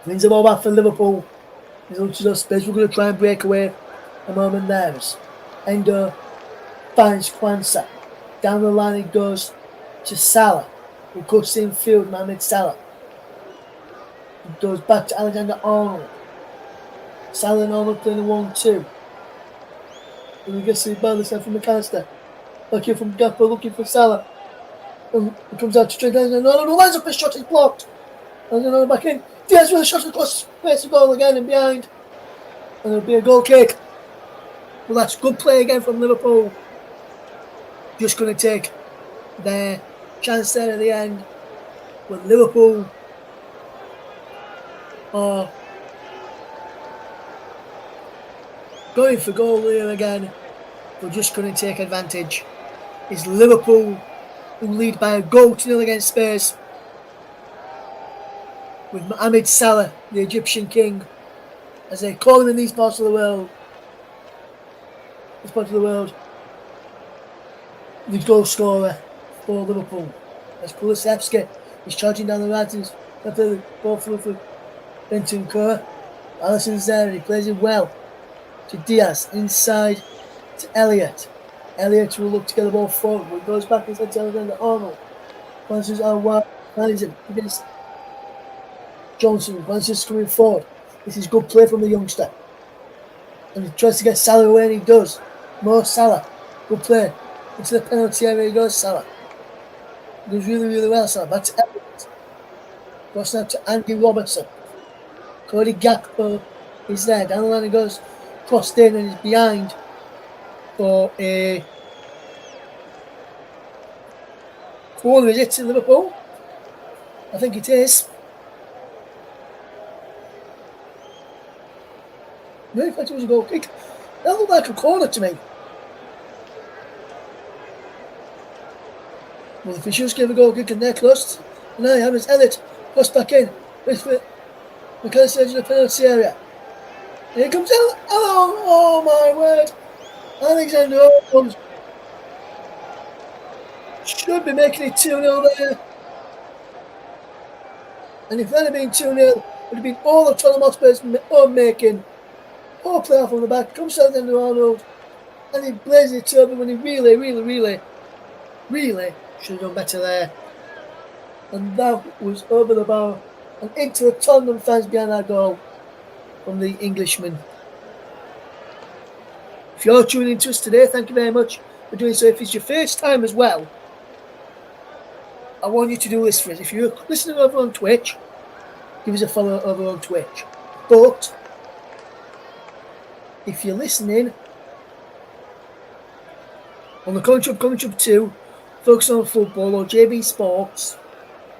wins the ball back for Liverpool. He's looking to those Spurs. We're going to try and break away a moment there. Endo finds Kwanzaa. Down the line it goes to Salah, who cuts in field, Mohamed Salah. It goes back to Alexander Arnold. Salah and Arnold playing a 1-2. And we get to the ball this time from McAllister. Looking from Gakpo, looking for Salah. And it comes out to Trent Alexander-Arnold, who lines up his shot, is blocked. Alexander-Arnold back in. Diaz with a shot across space, a goal again and behind. And it'll be a goal kick. Well, that's good play again from Liverpool. Just going to take their chance there at the end. But Liverpool are going for goal here again. We're just going to take advantage. It's Liverpool who lead by a goal to 0 against Spurs, with Mohamed Salah, the Egyptian king, as they call him in these parts of the world. The goal scorer for Liverpool. As Kulusevski is charging down the right, and the ball through for Bentancur. Alisson's there and he plays it well to Diaz. Inside to Elliott. Elliott will look to get the ball forward. But it goes back inside to Alexander-Arnold. Francis Arwad finds him against Johnson. Francis coming forward. This is good play from the youngster. And he tries to get Salah away and he does. More Salah. Good play. Into the penalty area he goes, Salah. He does really, really well, Salah. Back to Elliott. Goes now to Andy Robertson. Cody Gakpo is there. Down the line he goes. Crossed in and is behind for a corner. Is it to Liverpool? I think it is. No, in fact it was a goal kick. That looked like a corner to me. Well, the officials gave a goal kick and they're close. And now Hammers Elliott crossed back in. McAllister edge of the penalty area. Here comes out. Oh my word. Alexander-Arnold should be making it 2-0 there. And if that had been 2-0, it would have been all of Tottenham Hotspur's own making. Poor player from the back. Comes Alexander-Arnold. And he blazes it over when he really should have done better there. And that was over the bar and into the Tottenham fans behind that goal from the Englishman. If you're tuning into us today, thank you very much for doing so. If it's your first time as well, I want you to do this for us. If you're listening over on Twitch, give us a follow over on Twitch. But if you're listening on the Commentary 2, Focus on Football or JB Sports,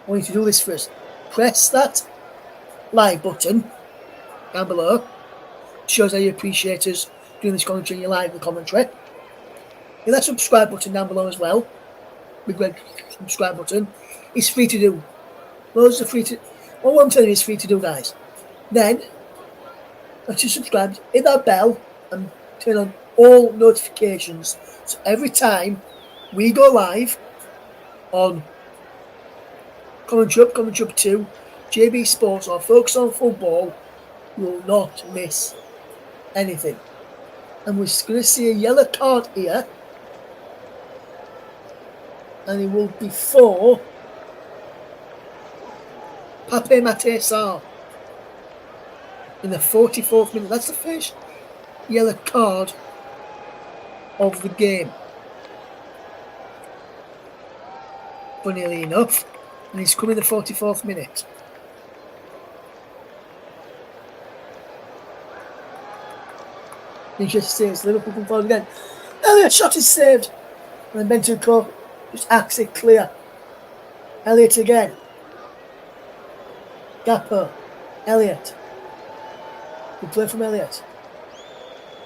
I want you to do this for us. Press that like button down below. It shows how you appreciate us doing this commentary and you like the commentary. Hit that subscribe button down below as well. Big red subscribe button. It's free to do. Loads of free to. All I'm telling you is free to do, guys. Then, once you subscribe, hit that bell and turn on all notifications. So every time we go live on Commentary 2, JB Sports or Focus on Football, you will not miss anything. And we're going to see a yellow card here. And it will be for Pape Matar Sarr in the 44th minute. That's the first yellow card of the game. Funnily enough. And he's coming the 44th minute. Interesting to see Liverpool come forward again. Elliott shot is saved. And then Bentancur just acts it clear. Elliott again. Gakpo. Elliott. Good play from Elliott.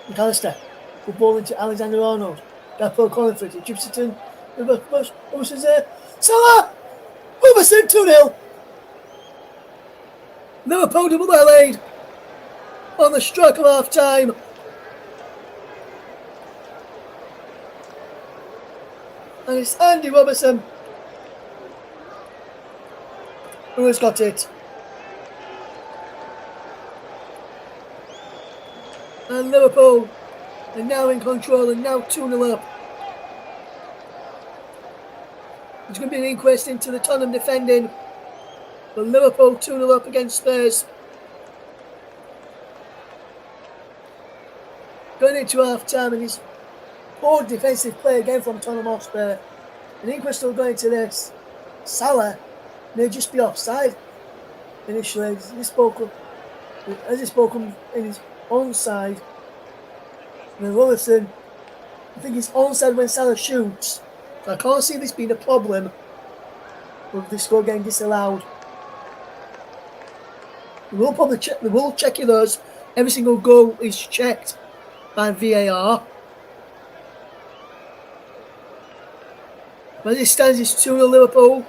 McAllister. Good ball into Alexander-Arnold. Gakpo calling for it. Gibson. Robertson's there. Salah! Robertson 2-0. Liverpool double their lead on the stroke of half time. And it's Andy Robertson who has got it. And Liverpool are now in control and now 2-0 up. There's going to be an inquest into the Tottenham defending. But Liverpool 2-0 up against Spurs. Going into half time and it's poor defensive play again from Tottenham Hotspur. An inquest will go into this. Salah may just be offside initially. As he spoke in his onside. And then Robertson, I think he's onside when Salah shoots. So I can't see this being a problem with the score getting disallowed. They will probably check. They will check those. Every single goal is checked by VAR. But as it stands, it's 2-0 Liverpool.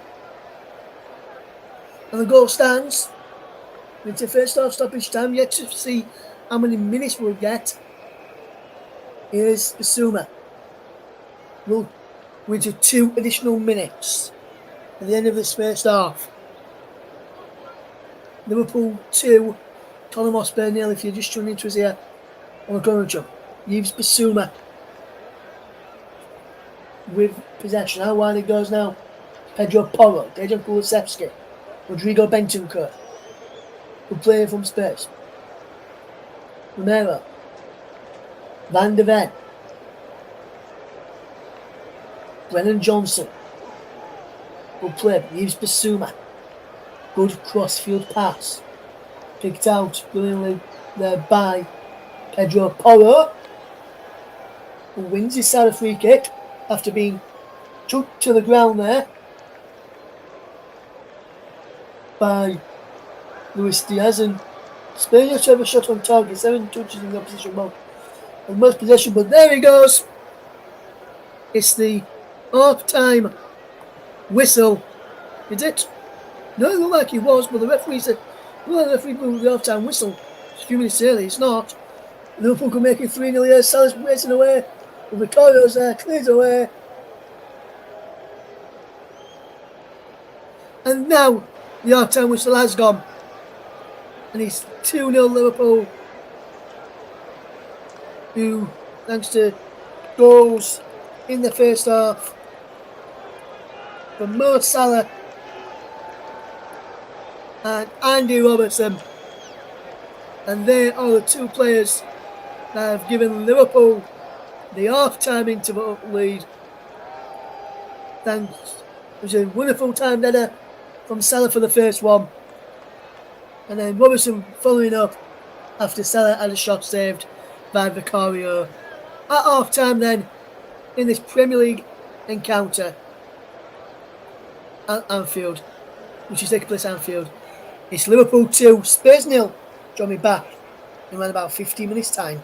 And the goal stands. It's the first half stoppage time. Yet to see how many minutes we'll get. Here's Basuma. We'll into 2 additional minutes at the end of this first half. Liverpool 2, Tottenham Hotspur nil if you're just tuning into us here on the Corner Jump. Yves Bissouma with possession. How wide it goes now. Pedro Porro, Dejan Kulusevski, Rodrigo Bentancur, who play from space. Romero, Van de Ven, Brennan Johnson, will play. Yves Bissouma, good cross-field pass, picked out brilliantly there by Pedro Porro, who wins his side a free kick after being chucked to the ground there by Luis Diaz, and Spain to have a shot on target, 7 touches in the opposition box and most possession, but there he goes. It's the half-time whistle. Is it? No, it looked like it was, but the referee said, well, the referee blew the half-time whistle a few minutes early. It's not. Liverpool can make it 3-0 here. Salah's racing away. But Vicario's there, clears away. And now the half-time whistle has gone. And it's 2-0 Liverpool, who, thanks to goals in the first half from Mo Salah and Andy Robertson. And they are the two players that have given Liverpool the half-time interval lead. Thanks. It was a wonderful time header from Salah for the first one. And then Robertson following up after Salah had a shot saved by Vicario. At half-time then, in this Premier League encounter at Anfield, which is taking place at Anfield, it's Liverpool 2, Spurs 0. Join me back in around about 15 minutes' time.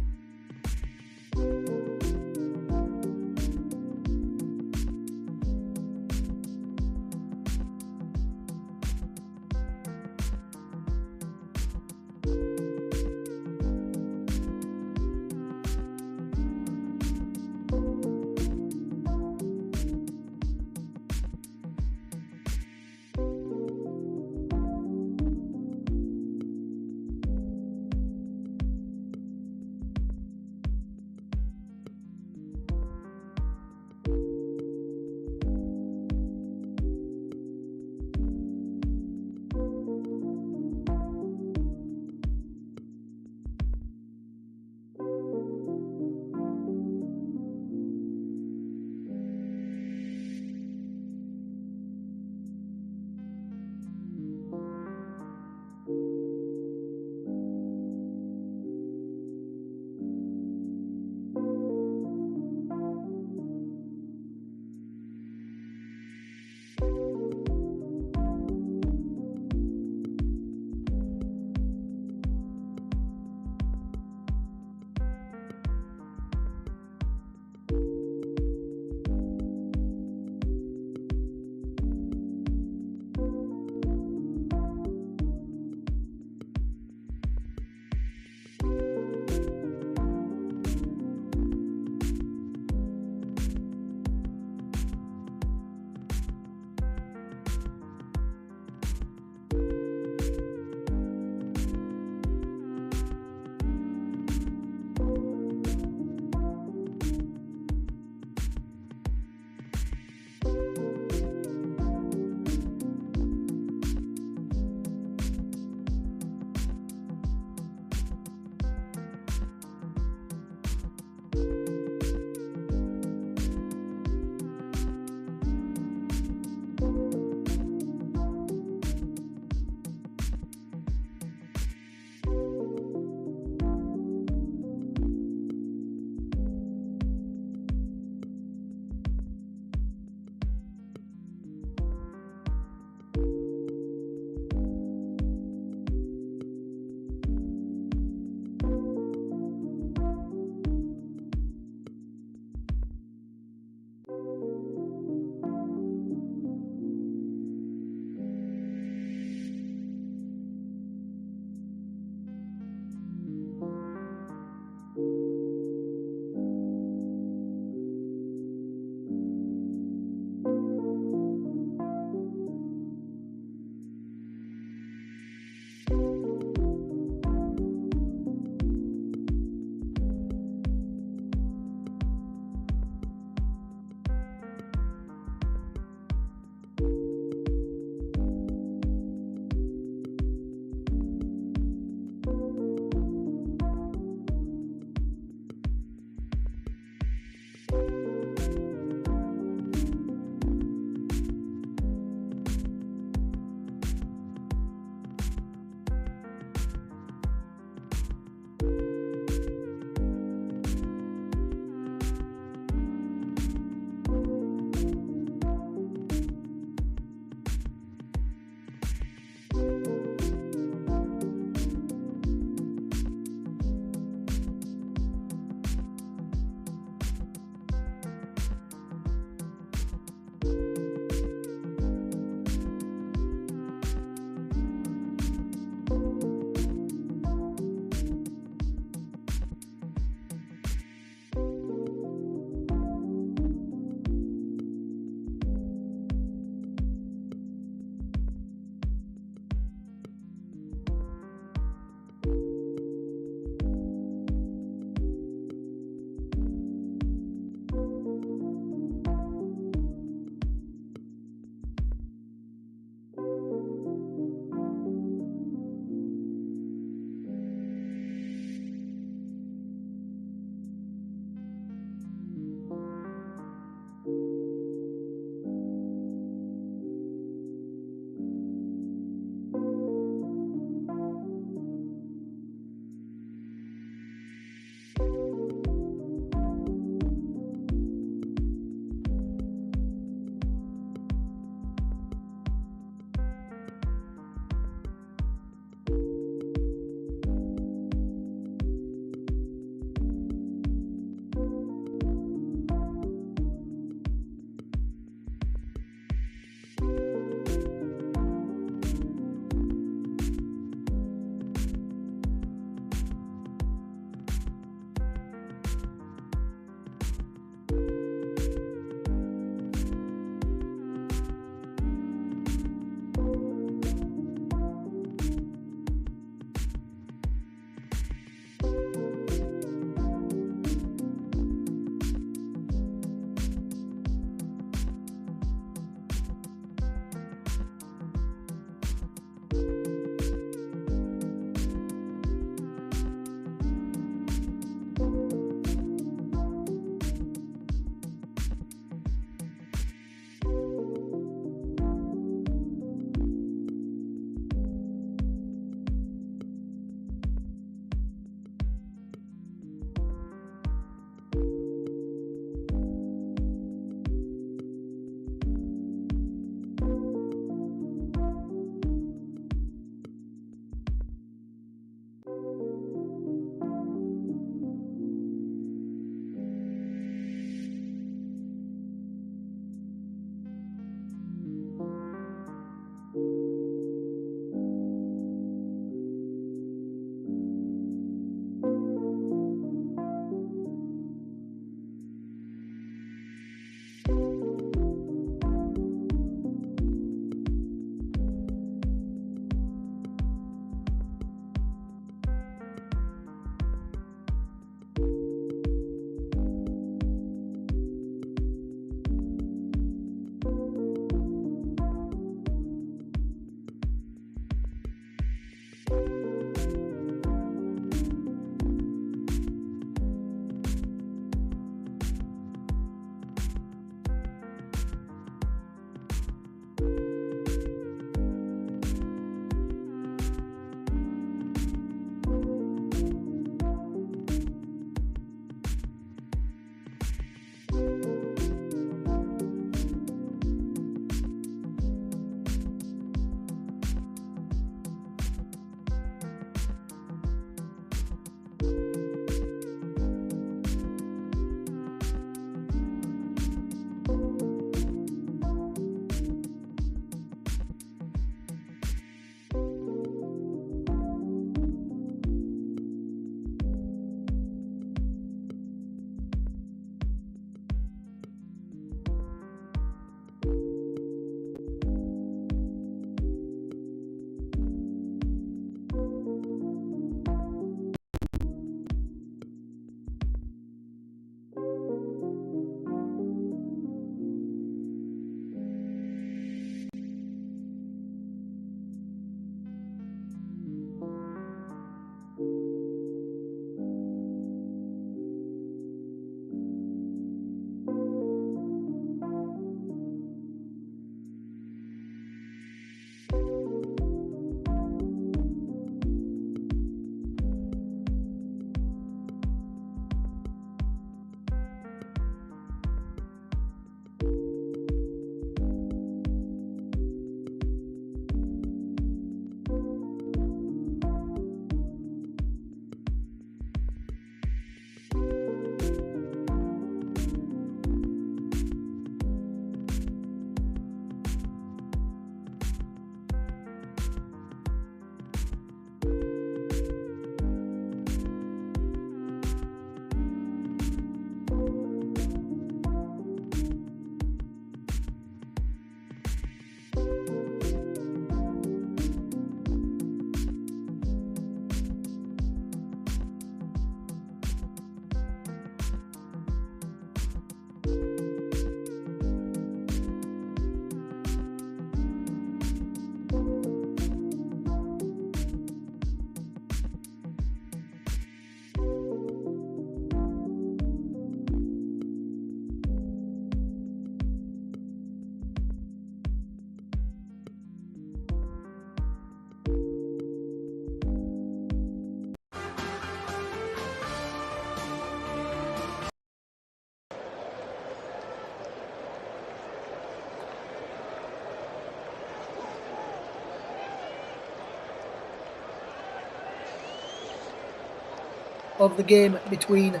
of the game between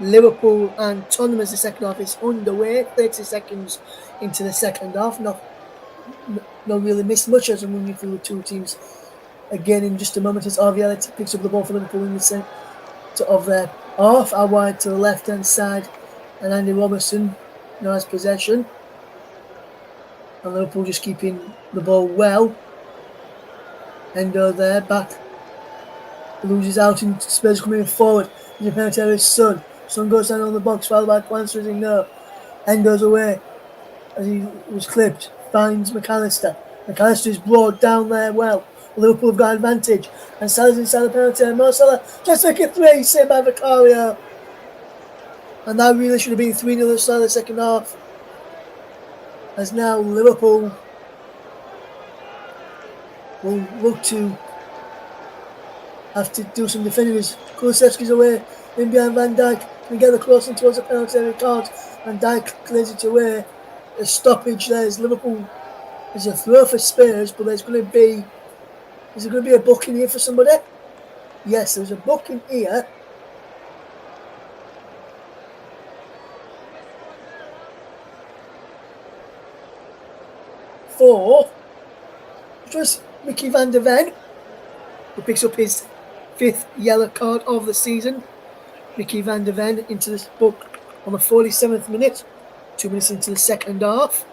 Liverpool and Tottenham as the second half is underway. 30 seconds into the second half. Not really missed much as I'm running through the two teams again in just a moment as RVL picks up the ball for Liverpool in the centre of their half. Out wide to the left hand side, and Andy Robertson now has possession. And Liverpool just keeping the ball well. Endo there, back. Loses out and Spurs coming forward. There's a penalty to Son. Son goes down on the box, fouled by Kwanzaa no. Endo's away as he was clipped. Finds McAllister. McAllister is brought down there well. Liverpool have got advantage. And Salah's inside the penalty. And Mo Salah just make it 3, saved by Vicario. And that really should have been 3-0 at the start of the second half. As now Liverpool will look to have to do some defending. Kulusevski's away, in behind Van Dijk. Can get the cross in towards the penalty area. Can't. Van Dijk clears it away. A stoppage there as Liverpool. There's a throw for Spurs, but is there going to be a booking here for somebody? Yes, there's a booking here. For just Mickey van der Ven, who picks up his 5th yellow card of the season. Mickey van der Ven into this book on the 47th minute, 2 minutes into the second half.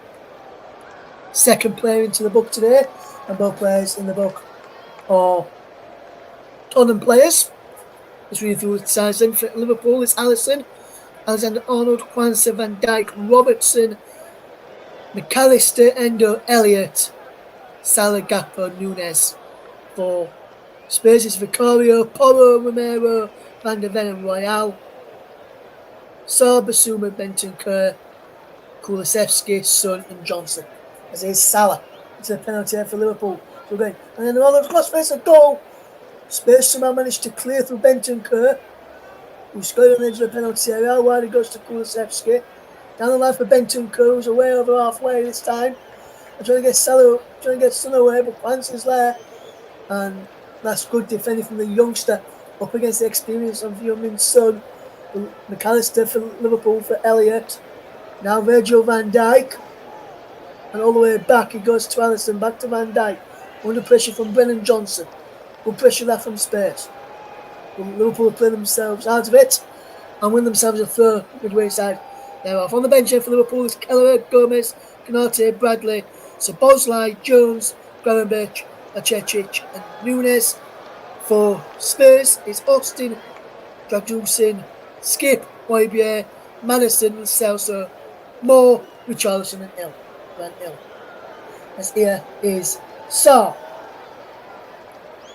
Second player into the book today, and both players in the book are Tottenham players. Let's read through the sides then. For Liverpool, it's Alisson, Alexander-Arnold, Kwanzaa, Van Dijk, Robertson, McAllister, Endo, Elliott, Salah, Gakpo, Nunes. For Spurs, it's Vicario, Porro, Romero, Van der Ven and Royale. Saar, Basuma, Bentancur, Kulusevski, Son and Johnson. As it is Salah. It's a penalty there for Liverpool. So again, and then the other cross-face, a goal. Spurs somehow managed to clear through Bentancur, who scored on the edge of the penalty area. Out wide it goes to Kulusevski. Down the line for Bentancur, who's away over halfway this time. I'm trying to get Son away, but Kwanzaa's there. And that's good defending from the youngster up against the experience of Heung-min Son. McAllister for Liverpool for Elliott. Now Virgil van Dijk. And all the way back, he goes to Alisson, back to Van Dijk. Under pressure from Brennan Johnson. Good pressure there from Spurs. Liverpool play themselves out of it and win themselves a throw midway side. They're off. On the bench here for Liverpool is Kelleher, Gomez, Konate, Bradley, Szoboszlai, Jones, Gravenberch, Acetic and Nunes. For Spurs, it's Austin, Dragusin, Skip, Højbjerg, Madison, and Celso, Moore, Richarlison and Hill. As here is Saar.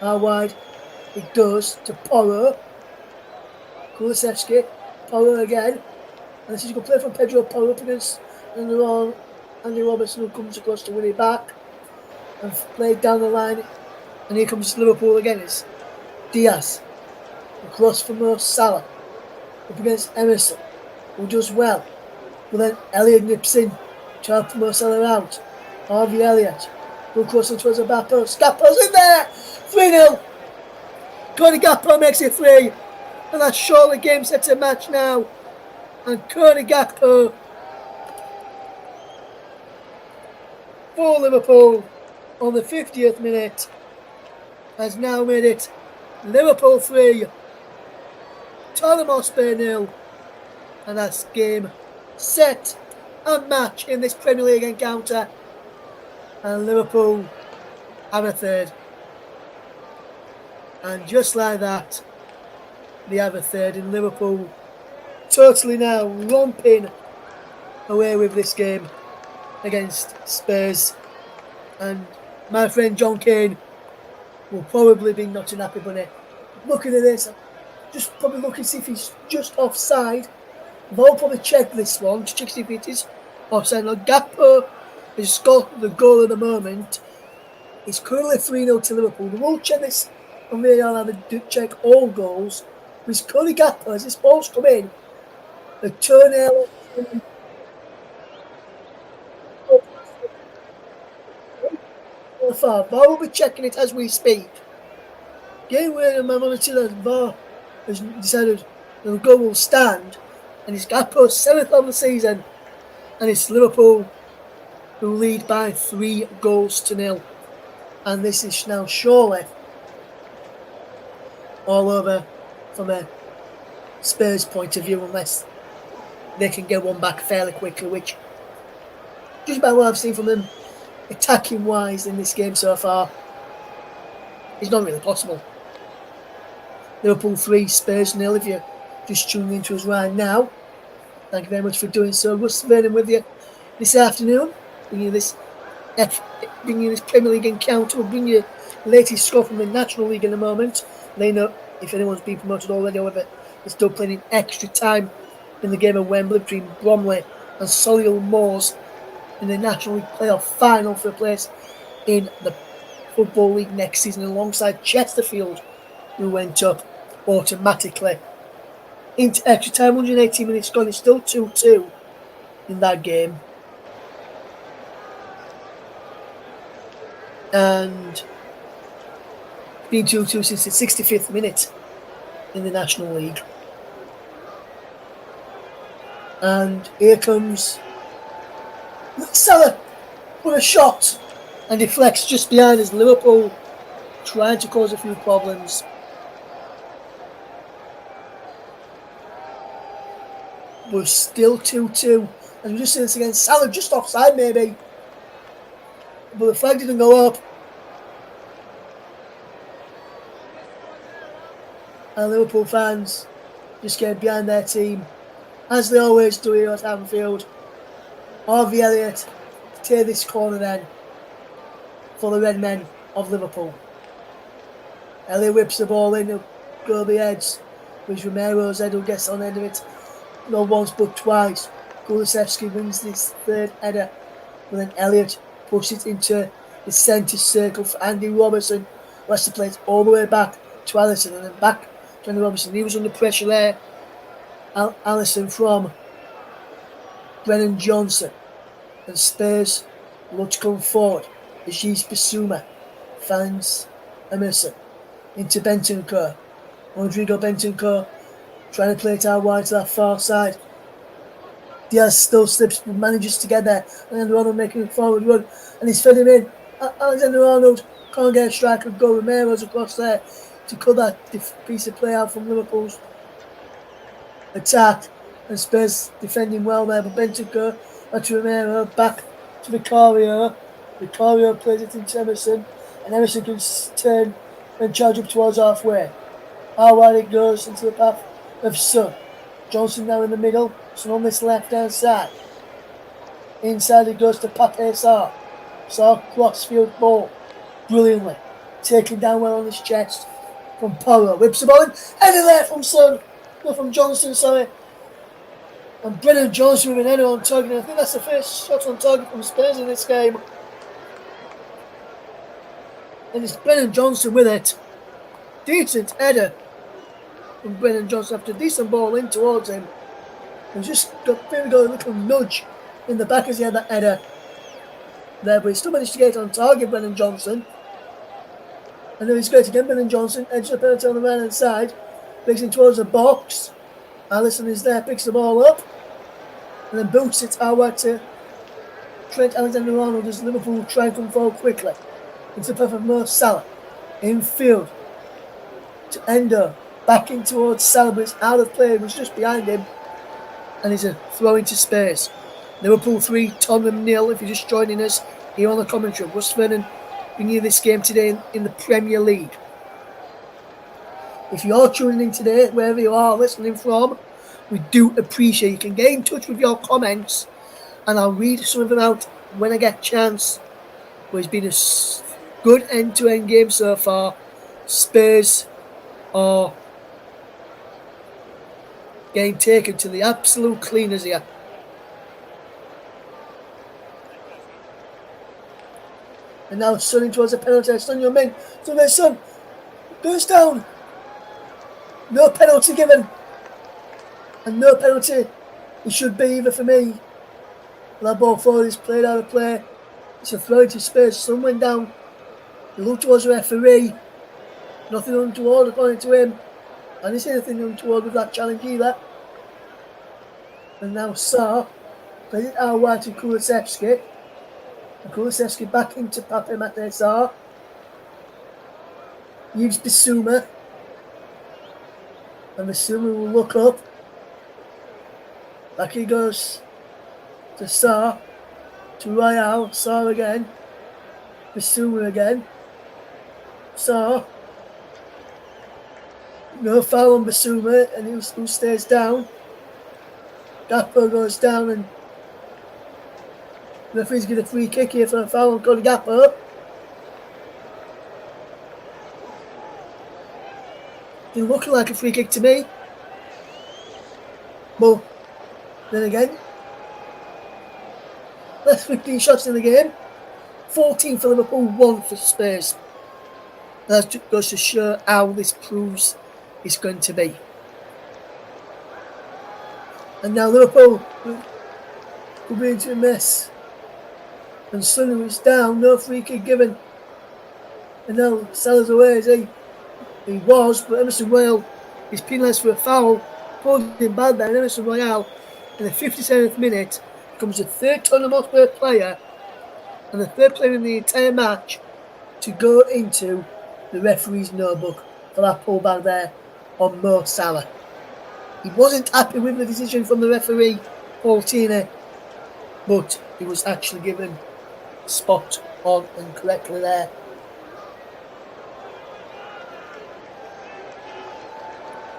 How wide it goes to Porro. Kulusevski, Porro again. And this is a good play from Pedro Porro up against Andy Robertson, who comes across to win it back. And played down the line. And here comes Liverpool again. It's Diaz. Across for Mo Salah. Up against Emerson, who does well. But then Elliott nips in. Trying to Mo Salah out. Harvey Elliott. Good cross towards the back post. Gakpo's in there! 3-0. Cody Gakpo makes it 3. And that's surely game set to match now. And Cody Gakpo for Liverpool on the 50th minute has now made it Liverpool 3, Tottenham Hotspur 0. And that's game, set and match in this Premier League encounter. And Liverpool have a third. And just like that, they have a third in Liverpool. Totally now romping away with this game against Spurs. And my friend John Kane will probably be not an happy bunny. Looking at this, just probably looking to see if he's just offside. They'll probably check this one to check if it is offside. Now Gakpo has scored the goal at the moment. It's currently 3-0 to Liverpool. We will check this on VAR and check all goals. With Cody Gakpo, as this ball's come in, the toenail VAR will be checking it as we speak. Getting rid of my monitor, that VAR has decided the goal will stand, and he's got post 7th of the season, and it's Liverpool who lead by 3-0. And this is now surely all over from a Spurs point of view, unless they can get one back fairly quickly, which, just about what I've seen from them attacking wise in this game so far, is not really possible. Liverpool 3, Spurs 0. If you're just tuning into us right now, thank you very much for doing so. Russ Vernon with you this afternoon, bringing you this Premier League encounter. We'll bring you the latest score from the National League in a moment. They know if anyone's been promoted already, however, they're still playing in extra time in the game of Wembley between Bromley and Solihull Moors in the National League playoff final for a place in the Football League next season, alongside Chesterfield, who went up automatically into extra time. 118 minutes gone. It's still 2-2 in that game. And been 2-2 since the 65th minute in the National League. And here comes Salah with a shot and deflects just behind us. Liverpool trying to cause a few problems. We're still 2-2. And we just see this again. Salah just offside maybe. But the flag didn't go up. And Liverpool fans just get behind their team, as they always do here at Anfield. Harvey Elliott to take this corner then for the Red Men of Liverpool. Elliott whips the ball in, he'll go the heads, which Romero's head who gets on the end of it. Not once but twice. Kulusevski wins this third header, but then Elliott pushes it into the centre circle for Andy Robertson. Leicester plays all the way back to Alisson and then back to Andy Robertson. He was under pressure there. Alisson from Brennan Johnson. And Spurs look to come forward. Aziz Bissouma finds Emerson into Bentancur. Rodrigo Bentancur trying to play it out wide to that far side. Diaz still slips, but manages to get there. And then Ronald making a forward run. And he's fed him in. Alexander-Arnold can't get a strike and go. Romero's across there to cut that piece of play out from Liverpool's attack. And Spurs defending well there. But Bentancur back to Romero, back to Vicario. Vicario plays it into Emerson. And Emerson can turn and charge up towards halfway. How wide it goes into the path of Son. Johnson now in the middle. Son on this left-hand side. Inside it goes to Pape Sarr. Sarr crossfield ball. Brilliantly. Taken down well on his chest from Porro. Whips the ball in. Header there from Son. No, from Johnson, sorry. And Brennan Johnson with an header on target. I think that's the first shot on target from Spurs in this game. And it's Brennan Johnson with it. Decent header from Brennan Johnson after a decent ball in towards him. And just got a little nudge in the back as he had that header there, but he still managed to get on target, Brennan Johnson. And then he's great again, Brennan Johnson, edges the penalty on the right hand side, brings in towards the box. Alisson is there, picks the ball up, and then boots it outward to Trent Alexander-Arnold as Liverpool try and come forward quickly. Into the path of Mo Salah. Infield to Endo. Back in towards Salah, but it's out of play. It was just behind him. And he's a throw into space. Liverpool 3, Tottenham 0. If you're just joining us here on the commentary, Russ Vernon bringing you this game today in the Premier League. If you're tuning in today, wherever you are listening from, we do appreciate you can get in touch with your comments, and I'll read some of them out when I get a chance. But it's been a good end-to-end game so far. Spurs are getting taken to the absolute cleaners here. And now Son towards the penalty. Son Heung-min. Son goes down. No penalty given. And no penalty it should be either for me. That ball forward is played out of play. It's a throw into space. Son went down. He looked towards the referee. Nothing untoward according to him. I didn't see anything untoward with that challenge either. And now Sarr plays it out wide to Kulusevski. And Kulusevski back into Pape Mate Sarr. Leaves Bissouma. And Bissouma will look up. Back he goes to Sarr. To Royale. Sarr again. Bissouma again. Sarr. No foul on Bissouma, and who stays down. Gakpo goes down, and the referee's get a free kick here for a foul on Cody Gakpo. Didn't look like a free kick to me. But then again, less 15 shots in the game. 14 for Liverpool, 1 for Spurs. That goes to show how this proves it's going to be. And now Liverpool will be into a mess. And Sonny was down, no free kick given. And now Salah's away, is he? He was, but Emerson Royal is penalised for a foul. Pulled him bad there, and Emerson Royal in the 57th minute becomes the third Tottenham Hotspur player and the third player in the entire match to go into the referee's notebook for that pullback there on Mo Salah. He wasn't happy with the decision from the referee, Paul Tierney, but he was actually given spot on and correctly there.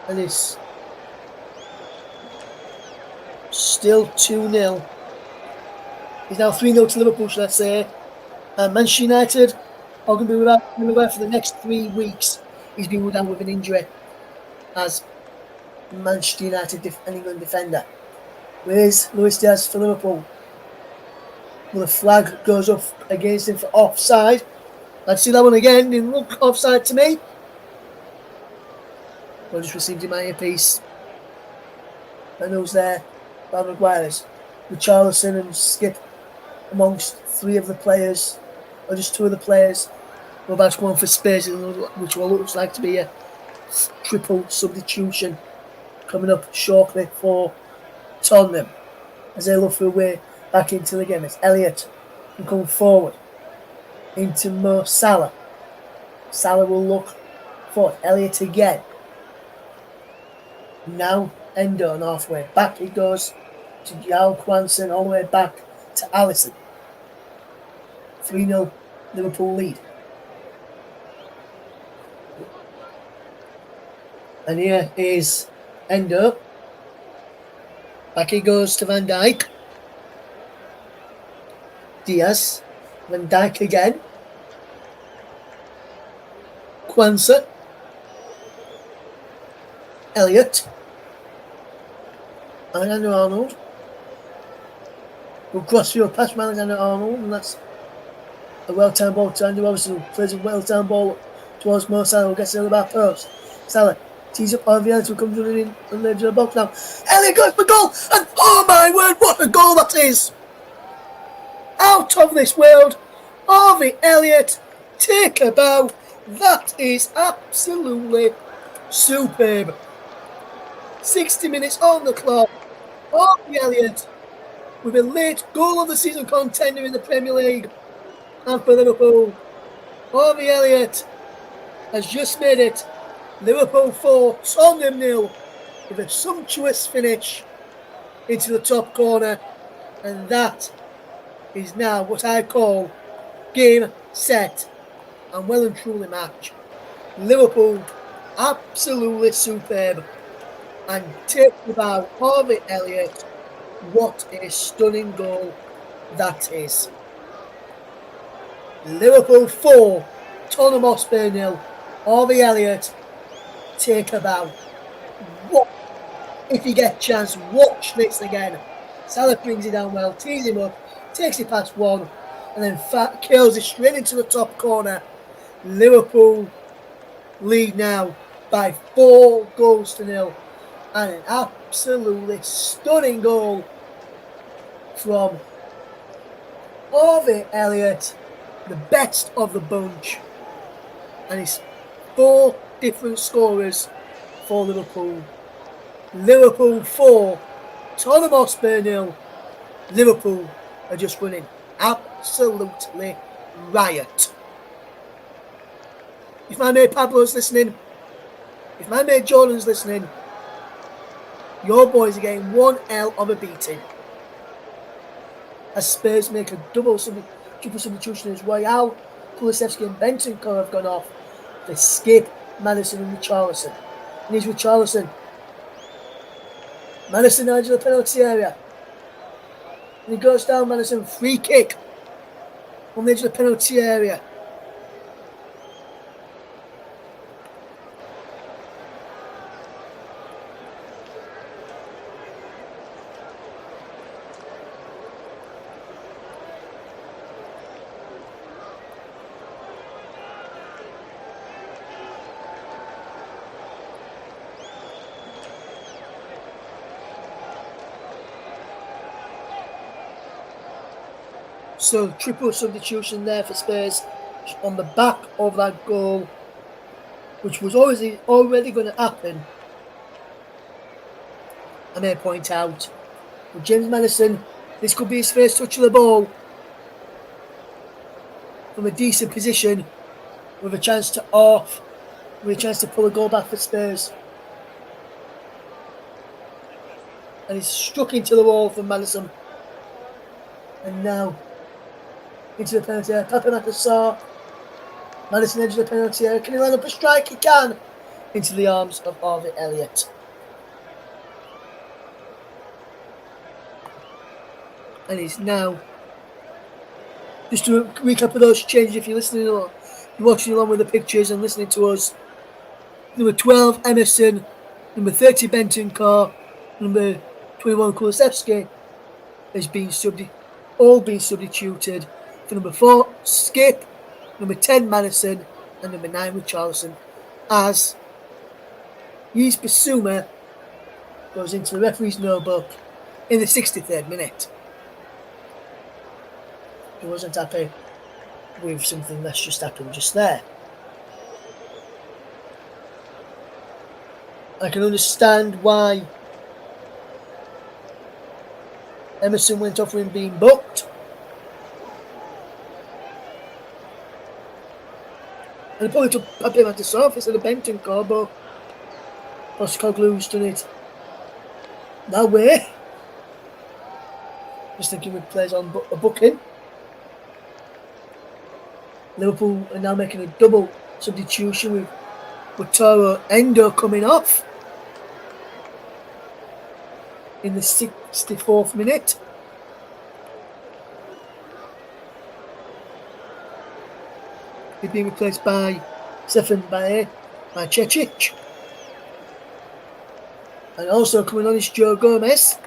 And it's still 2-0. It's now 3-0 to Liverpool, should I say. And Manchester United are going to be without for the next 3 weeks. He's been ruled out with an injury as Manchester United England defender. Where's Luis Diaz for Liverpool? Well, the flag goes up against him for offside. Let's see that one again. Didn't look offside to me. I just received in my earpiece. And who's there? Brad Maguire's. Richarlison and Skip amongst 3 of the players, or just 2 of the players. We're about to go on for Spurs, which will looks like to be a triple substitution coming up shortly for Tottenham as they look for a way back into the game. It's Elliott who comes forward into Mo Salah. Salah will look for Elliott again. Now Endo on halfway. Back he goes to Yao Kwanson, all the way back to Alisson. 3-0 Liverpool lead. And here is Endo. Back he goes to Van Dijk. Diaz. Van Dijk again. Kwanzaa. Elliott. Alexander-Arnold. Will cross field past Alexander-Arnold, and that's a well-timed ball to Andy Robertson, who plays a well-timed ball towards Mo Salah, who gets to the back post. Salah tees up on the Elliott, who comes running in and leaves the box now. Elliott goes for goal, and oh my word, what a goal that is! Out of this world, Harvey Elliott, take a bow. That is absolutely superb. 60 minutes on the clock. Harvey Elliott with a late goal of the season contender in the Premier League. And for Liverpool, Harvey Elliott has just made it Liverpool 4, Tottenham 0 with a sumptuous finish into the top corner. And that is now what I call game, set, and well and truly match. Liverpool absolutely superb. And take about Harvey Elliott. What a stunning goal that is. Liverpool 4, Tottenham Hotspur 0. Harvey Elliott, take about. What? If you get a chance, watch this again. Salah brings it down well, tees him up, takes it past one, and then kills it straight into the top corner. Liverpool lead now by 4-0. And an absolutely stunning goal from Harvey Elliott, the best of the bunch. And it's 4 different scorers for Liverpool. Liverpool 4, Tottenham Hotspur 0. Liverpool are just running absolutely riot. If my mate Pablo's listening, if my mate Jordan's listening, your boys are getting one L of a beating. As Spurs make a triple substitution as Royale, Kulusevski and Bentancur have gone off. They skip Maddison and Richarlison. And here's Richarlison. Maddison edge of the penalty area. And he goes down, Maddison, free kick on the edge of the penalty area. So triple substitution there for Spurs on the back of that goal, which was already going to happen. I may point out, with James Maddison, this could be his first touch of the ball from a decent position, with a chance to pull a goal back for Spurs. And he's struck into the wall from Maddison. And now into the penalty area. Papanatasar. Maddison edge of the penalty area. Can he line up a strike? He can. Into the arms of Harvey Elliott. And he's now, just to recap of those changes, if you're listening or you're watching along with the pictures and listening to us, number 12 Emerson, number 30 Bentancur, number 21 Kulusevski has been substituted for number 4 Skip, number 10 Maddison, and number 9 Richarlison, as Yves Bissouma goes into the referee's notebook in the 63rd minute. He wasn't happy with something that's just happened just there. I can understand why Emerson went off for him being booked. And it probably took a bit at the surface of the Bentancur, but Postecoglou's done it that way. Just thinking with players on a booking. Liverpool are now making a double substitution with Wataru Endo coming off in the 64th minute. He's being replaced by Stefan Baye by Cecic. And also coming on is Joe Gomez.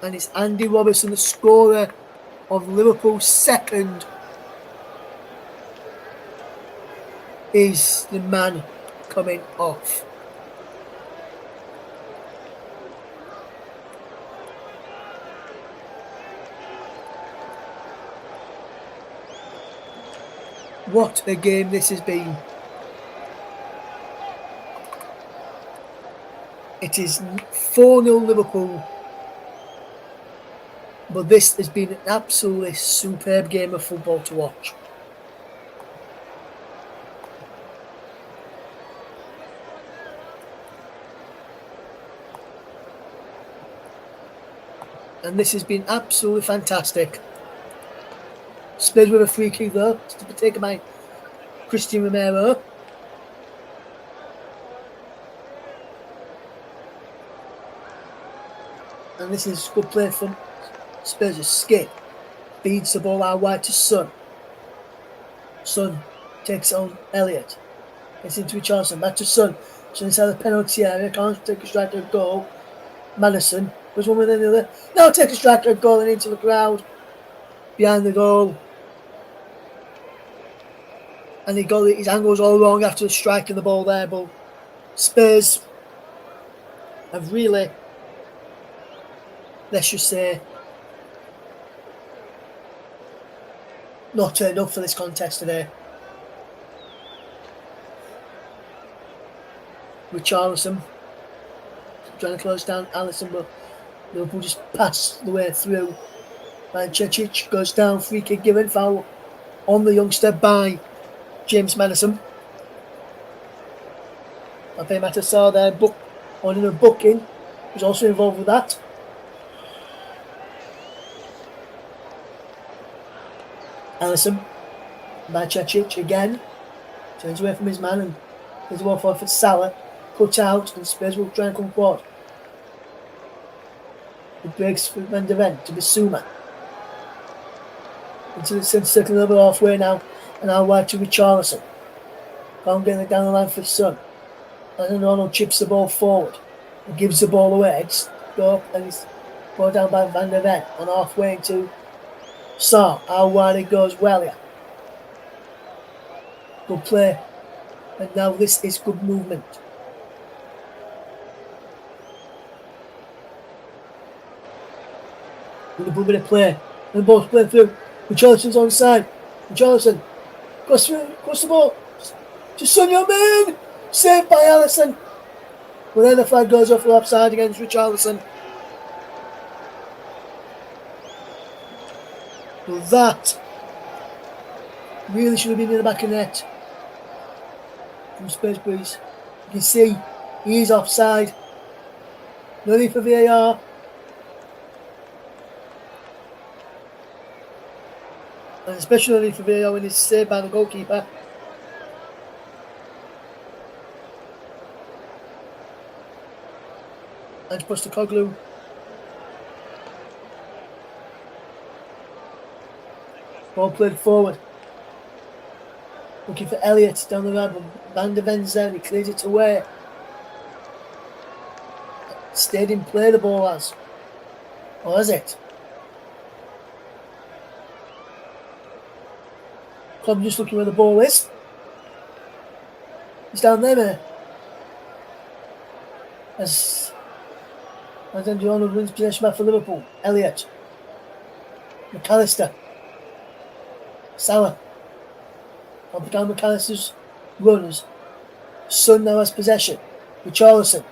And it's Andy Robertson, the scorer of Liverpool's second, is the man coming off. What a game this has been. It is 4-0 Liverpool. But this has been an absolutely superb game of football to watch. And this has been absolutely fantastic. Spurs with a free kick though, to be taken by Christian Romero. And this is good play from Spurs' Skip. Feeds the ball out wide to Son. Son takes on Elliott. Gets into Richarlison. Back to Son. Son inside the penalty area. Can't take a striker goal. Maddison goes one with another. Now take a striker goal and into the crowd. Behind the goal. And he got his angles all wrong after striking the ball there. But Spurs have really, let's just say, not turned up for this contest today. Richarlison trying to close down Alisson, but Liverpool just pass the way through. And Cecic goes down, free kick given, foul on the youngster by James Maddison. I think Mata saw there, on a booking, was also involved with that. Alisson by Cecic again. Turns away from his man and there's a ball forward for Salah. Cut out and Spurs will try and come forward. It breaks for Van de Ven to Bissouma. Into the centre circle over halfway now. And now wide to Richarlison. Can't get it down the line for Son. And Arnold chips the ball forward. And gives the ball away. It's go up and it's brought down by Van de Ven. And halfway into Sarr. How wide it goes well here. Good play. And now this is good movement. Liverpool bit of play. And the ball's playing through. Richarlison's on side. Richarlison. Cross the ball. To Son Heung-min. Saved by Alisson. But then the flag goes off the offside against Richarlison. But that really should have been in the back of the net. From Spurs Breeze. You can see he is offside. No need for VAR. And especially no need for VAR when it's saved by the goalkeeper. And Postecoglou. Ball played forward. Looking for Elliott down the right, but Van de Ven's there. He clears it away. Stayed in play, the ball has. Or has it? Club just looking where the ball is. He's down there, man. As Andy Arnold wins possession back for Liverpool. Elliott. McAllister. Salah. Up down McAllister's runners. Son now has possession. Richarlison.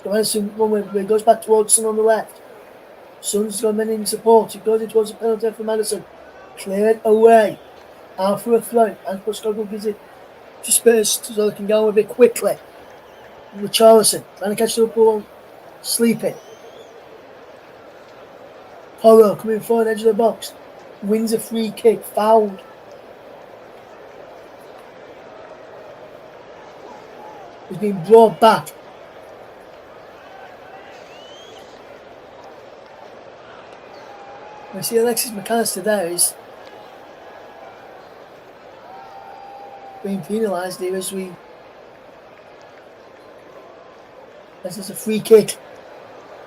One way, he goes back towards Son on the left. Son's got men in support. He goes in towards the penalty for Maddison. Cleared away. Out for a throw. And Postecoglou gives it to Spurs so they can go a bit quickly. Richarlison trying to catch the ball. Sleeping. Porro coming forward edge of the box. Wins a free kick. Fouled. He's been brought back. I see Alexis McAllister there is being penalised here as it's a free kick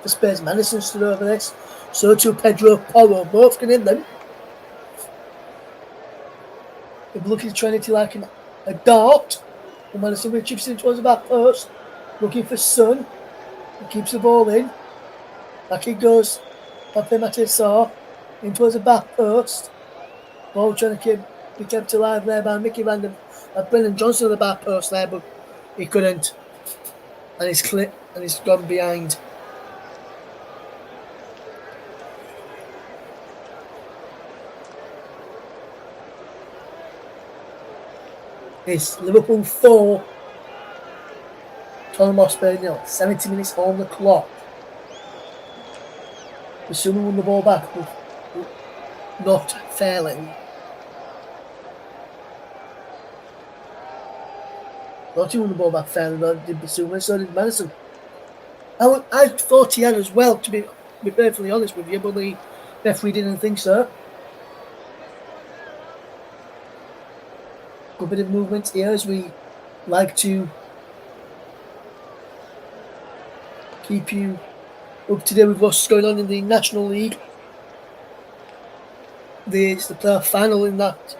for Spurs. Maddison stood over this. So too Pedro Porro. Both can hit them. They're looking at Trinity like a dart. And Maddison chips in towards the back post. Looking for Son. He keeps the ball in. Back it goes. Pape Maté in towards the back post. Ball trying to be kept alive there by Mickey Random. Brennan Johnson at the back post there, but he couldn't. And he's clipped and he's gone behind. It's Liverpool 4, Tottenham Hotspur 0. 70 minutes on the clock. Bissouma won the ball back, but not fairly. Lottie won the ball back fairly, but did Bissouma, so did Maddison. I thought he had as well, to be perfectly honest with you, but the referee didn't think so. Good bit of movement here as we like to keep you up to date with what's going on in the National League. It's the playoff final in that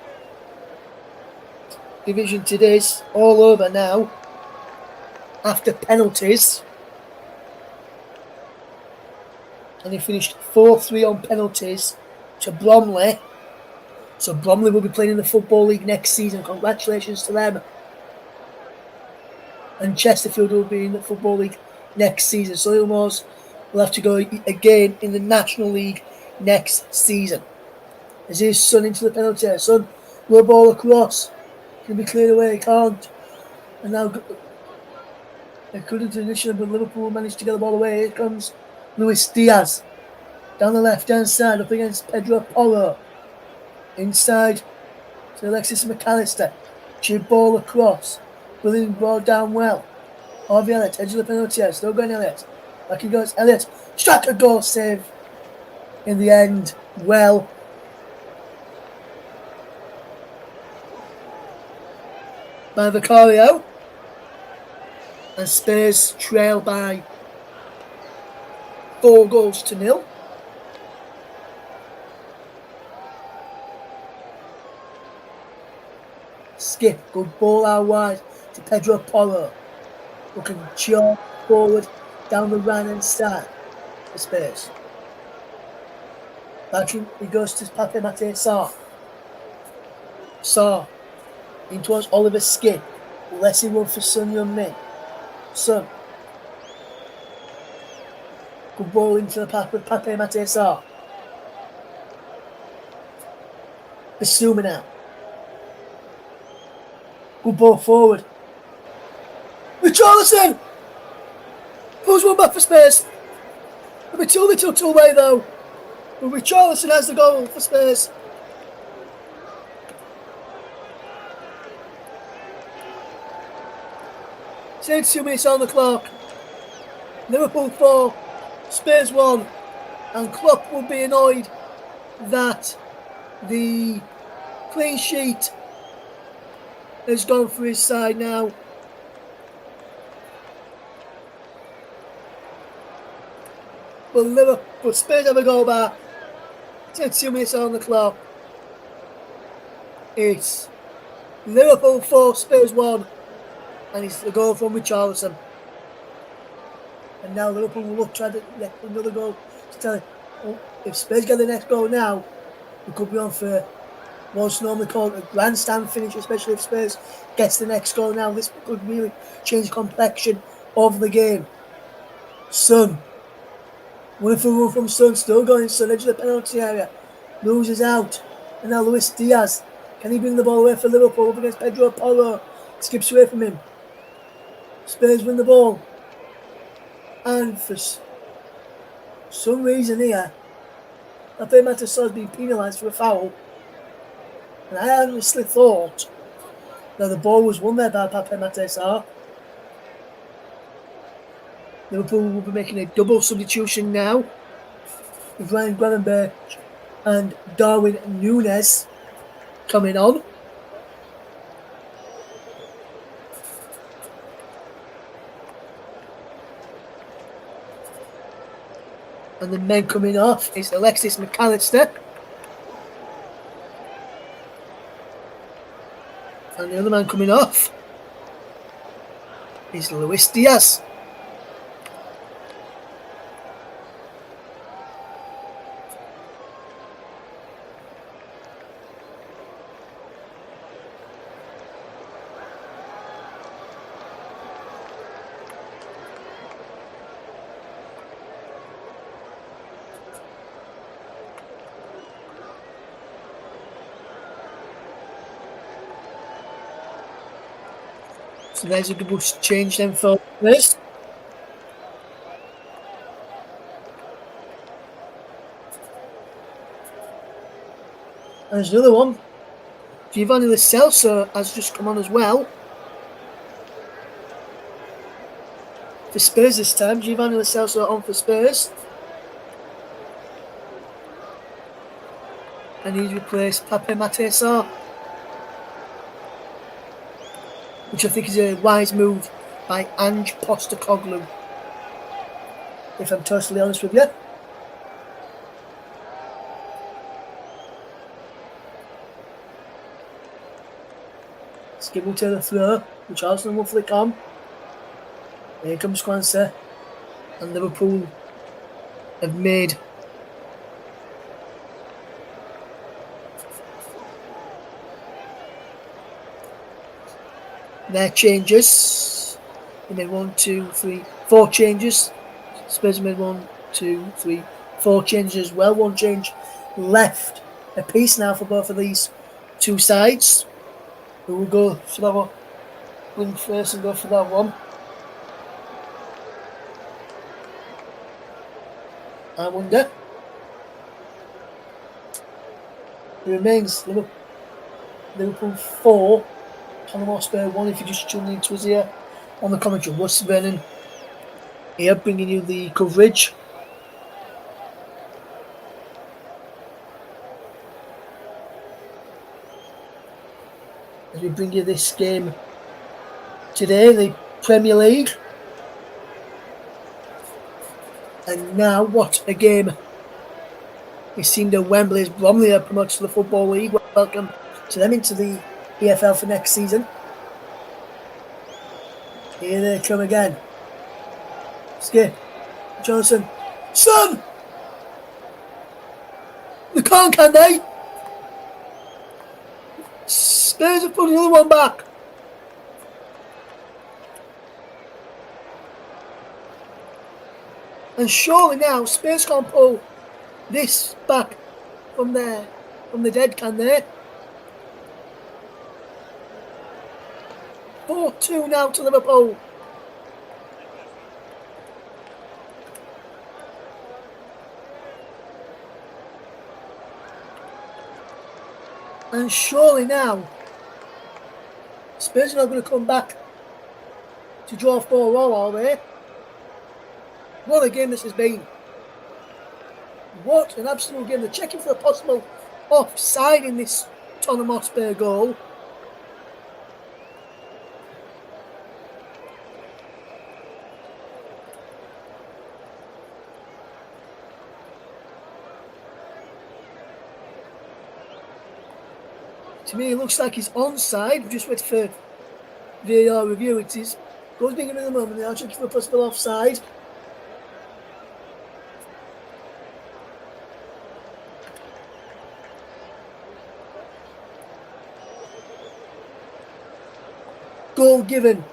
division today. It's all over now after penalties. And he finished 4-3 on penalties to Bromley. So Bromley will be playing in the Football League next season. Congratulations to them. and Chesterfield will be in the Football League next season. So Ilmores will have to go again in the National League next season. As his Son into the penalty area. Son, low ball across. Can be cleared away, can't. And now, according to the initiative, but Liverpool managed to get the ball away. Here comes Luis Diaz. Down the left-hand side, up against Pedro Porro. Inside to Alexis McAllister. Chip ball across. Williams ball down well. Harvey Elliott, edge of the penalty area. Still going Elliott. Back he goes. Elliott. Strike a goal save. In the end, well. By Vicario. And Spurs trail by 4-0. Skip, good ball out wide to Pedro Porro. Looking jump forward down the right hand side for Spurs. Back he goes to Pape Mate Sarr. Sarr in towards Oliver Skip. Less run for Son Heung-min. Son. Good ball into the path with Pape Mate Sarr. Basuma now. Good ball forward. Richarlison! Pulls one back for Spurs. A bit too little to away though. But Richarlison has the goal for Spurs. Say 2 minutes on the clock. Liverpool 4, Spurs 1. And Klopp will be annoyed that the clean sheet has gone for his side now. But Spurs have a goal back. 2 minutes on the clock. It's Liverpool 4, Spurs 1. And it's the goal from Richarlison. And now Liverpool will look try to get another goal to tell it. Oh, if Spurs get the next goal now, we could be on for what's normally called a grandstand finish, especially if Spurs gets the next goal now. This could really change the complexion of the game. Son. Wonderful run from Son, still going. Son, edge of the penalty area. Loses out. And now Luis Diaz. Can he bring the ball away for Liverpool up against Pedro Porro? Skips away from him. Spurs win the ball. And for some reason here, Pape Mate Sarr has been penalised for a foul. And I honestly thought that the ball was won there by Pape Mate Sarr. Liverpool will be making a double substitution now with Ryan Gravenberch and Darwin Núñez coming on. And the men coming off is Alexis McAllister. And the other man coming off is Luis Diaz. So there's a double change then for this. And there's another one. Giovanni Lo Celso has just come on as well. For Spurs this time. Giovanni Lo Celso on for Spurs. And he's replaced Pape Mate Sarr. Which I think is a wise move by Ange Postecoglou, if I'm totally honest with you. Skip will turn the throw, which Arsenal will flick on. Here comes Kwanzaa, and Liverpool have made their changes. They made 1, 2, 3, 4 changes. Spurs made 1, 2, 3, 4 changes as well. 1 change left apiece now for both of these two sides. Who will go for that one? Blink first and go for that one. I wonder. It remains Liverpool 4, Tottenham Hotspur 1. If you just tune into us here on the commentary, Russ Vernon here bringing you the coverage. As we bring you this game today, the Premier League. And now, what a game! We've seen the Wembley's Bromley are promoted to the Football League. Welcome to them into the EFL for next season. Here they come again. Skip. Johnson. Son! They can't, can they? Spurs have put another one back. And surely now Spurs can't pull this back from the dead, can they? 4-2 now to Liverpool. And surely now Spurs are not going to come back to draw 4-4, are they? What a game this has been. What an absolute game. They're checking for a possible offside in this Tottenham Hotspur goal. To me, it looks like he's onside. Just wait for VAR review. It is. Goes being in the moment. They are checking for a possible offside. Goal given.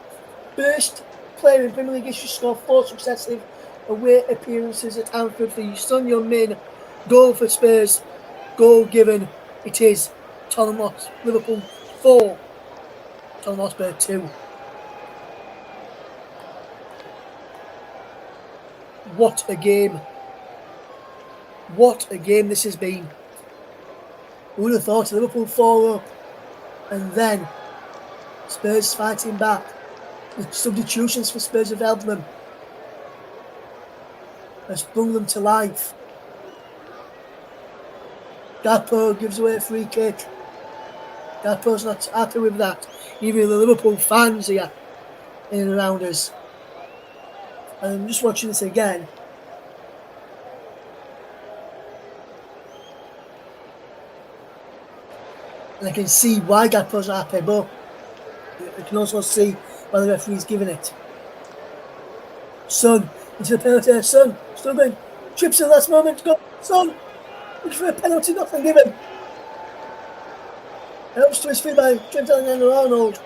First player in Premier League history to score 4 successive away appearances at Anfield for Son Heung-min. Goal for Spurs. Goal given. It is Tottenham Liverpool 4. Tottenham Hotspur 2. What a game. What a game this has been. Who would have thought Liverpool 4 up and then Spurs fighting back. The substitutions for Spurs have helped them. Has brought them to life. Gakpo gives away a free kick. Gakpo's not happy with that. Even the Liverpool fans here in and around us. And I'm just watching this again. And I can see why Gakpo's not happy, but I can also see why the referee's giving it. Son into the penalty. Son still going. Trips in the last moment. Go. Son looking for a penalty. Nothing given. Helps to his feet by Trent Alexander-Arnold.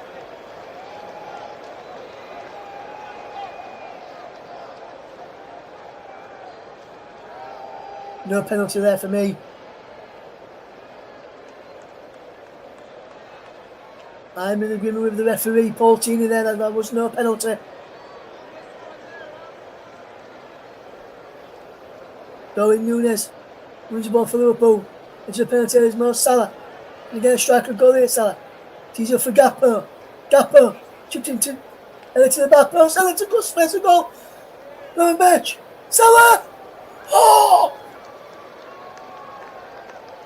No penalty there for me. I'm in agreement with the referee, Paul Tini, there that there was no penalty. Darwin Núñez wins the ball for Liverpool. Into the penalty area is Mo Salah. And again, a striker goal here, Salah. Tees up for Gakpo. Gakpo chipped into the back post. Salah to good space to goal. Roman Birch. Salah! Oh!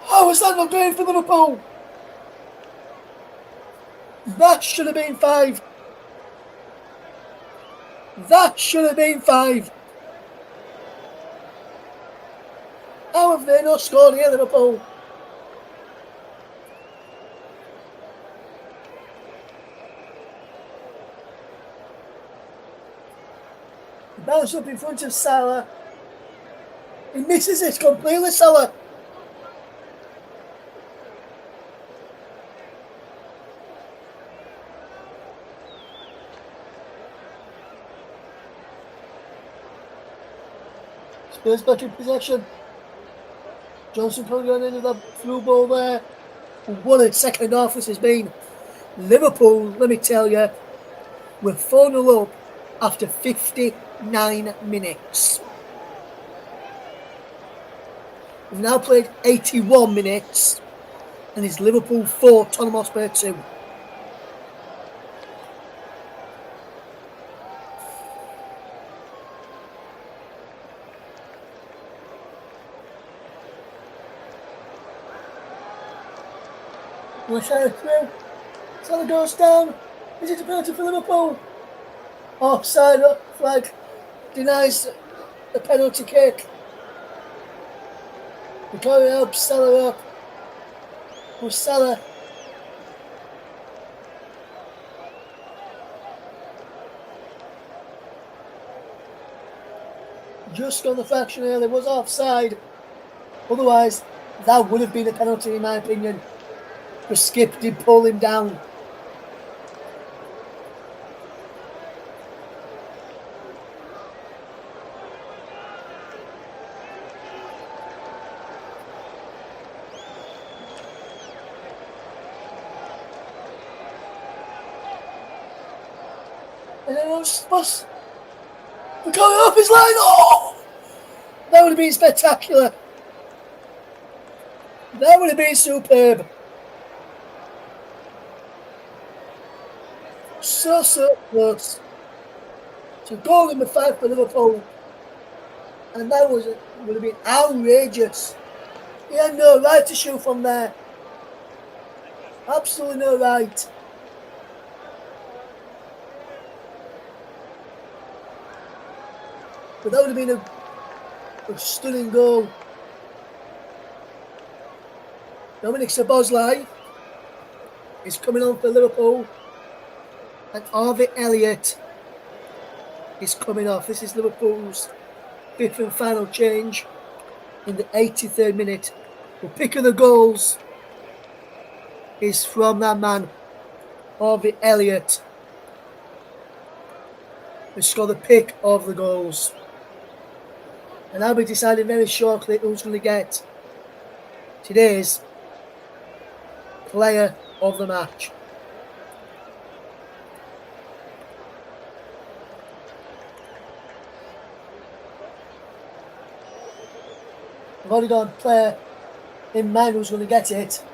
How was that not going for Liverpool? That should have been 5. That should have been 5. How have they not scored here, Liverpool? The bounce up in front of Salah. He misses it completely, Salah. Spurs back in possession. Johnson probably going into the through ball there. What a second half this has been. Liverpool, let me tell you, we're 4-0 up after 59 minutes. We've now played 81 minutes, and it's Liverpool 4, Tottenham Hotspur 2. We'll share it through. Salah goes down. Is it a penalty for Liverpool? Offside flag denies the penalty kick. Recovery helps Salah up. Well, Salah just on the fraction earlier was offside. Otherwise, that would have been a penalty in my opinion. But Skip did pull him down. And then it was going off his line. Oh! That would have been spectacular. That would have been superb. So close. So goal number 5 for Liverpool. And that would have been outrageous. He had no right to shoot from there. Absolutely no right. But that would have been a stunning goal. Dominic Szoboszlai is coming on for Liverpool. And Harvey Elliott is coming off. This is Liverpool's 5th and final change in the 83rd minute. The pick of the goals is from that man, Harvey Elliott, who scored the pick of the goals. And I'll be deciding very shortly who's going to get today's player of the match. I've already got a player in mind who's going to get it.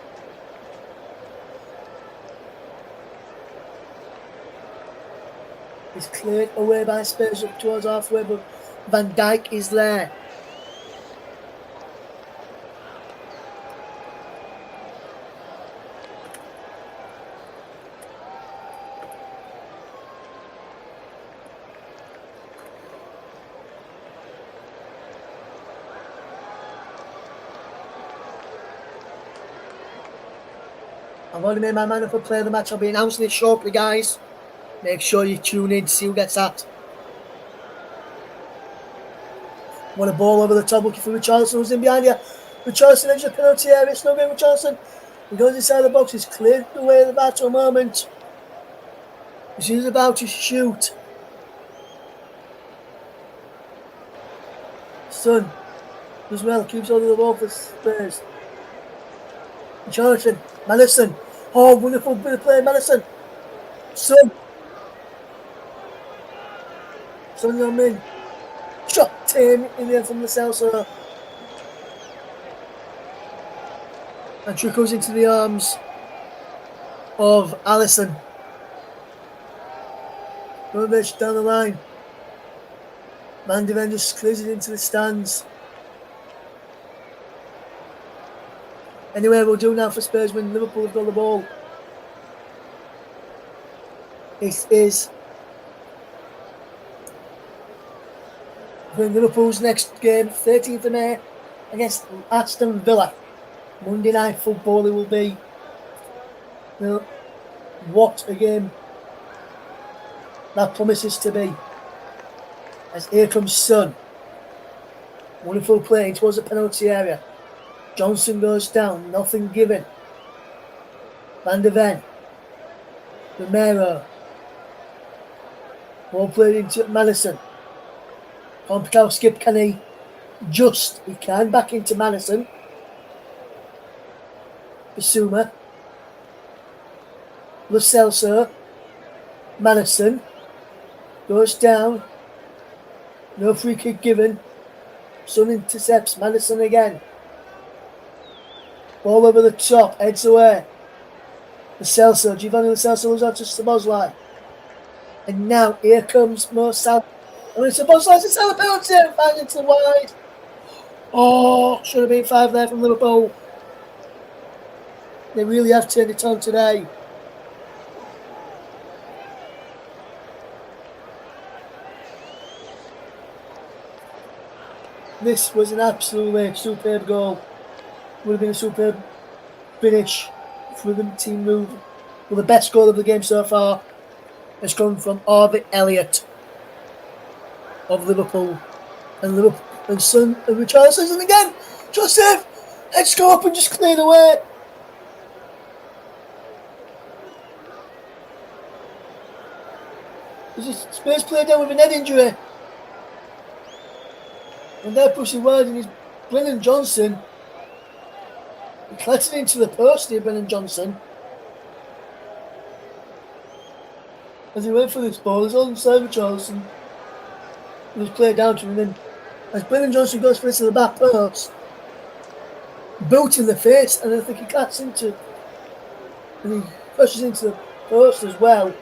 It's cleared away by Spurs up towards halfway, but Van Dijk is there. I've already made my man up for player of the match. I'll be announcing it shortly, guys. Make sure you tune in to see who gets that. What a ball over the top, looking for Richarlison, who's in behind you. Richarlison enters the penalty area. It's no good, Richarlison. He goes inside the box. He's cleared away the bat for a moment. He's about to shoot. Son does well, keeps hold of the ball for Spurs. Richarlison, Madison. Oh, wonderful bit of play, Madison. Son Young-min. Shot him in the end from the south, sir. And trickles into the arms of Alisson. Rovic down the line. Van de Ven just clears it into the stands. Anyway, we'll do now for Spurs when Liverpool have got the ball. It is Liverpool's next game, 13th of May, against Aston Villa. Monday Night Football it will be. Now, what a game that promises to be. As here comes Son. Wonderful play towards the penalty area. Johnson goes down, nothing given. Van de Ven. Romero. Ball played into Madison. Can't pick out Skip, can he? Just he can back into Madison. Basuma. Lo Celso. Madison. Goes down. No free kick given. Son intercepts Madison again. Ball over the top. Heads away. Lo Celso. Giovanni Lo Celso goes out to Szoboszlai. And now here comes Mo Salah. And it's Szoboszlai. It's a penalty. Finds into the wide. Oh, should have been 5 there from Liverpool. They really have turned it on today. This was an absolutely superb goal. Would have been a superb finish for the team move. Well, the best goal of the game so far has come from Harvey Elliott of Liverpool. And Son and Richarlison, and again, Joseph, let's go up and just clear the way. There's a Spurs player down with an head injury. And they're pushing wide, and it's Brennan Johnson. He clattered into the post here, Brennan Johnson. As he went for this ball, he's on side with Richarlison. It was played down to him, and then as Brennan Johnson goes for it to the back post, boot in the face, and I think he cuts into, and he pushes into the post as well.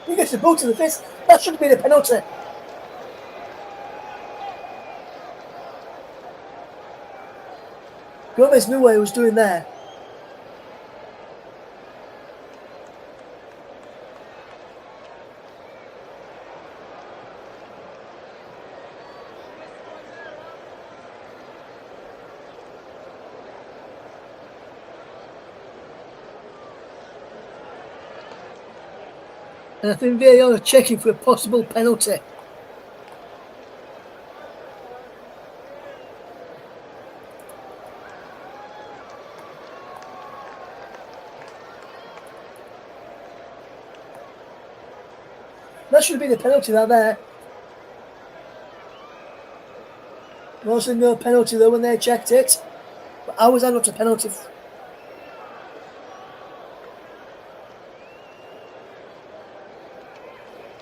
He gets a boot in the face. That should have been a penalty. Gomez knew what he was doing there. And I think VAR are checking for a possible penalty. That should have been a penalty there. Also no penalty though when they checked it. But how was that not a penalty?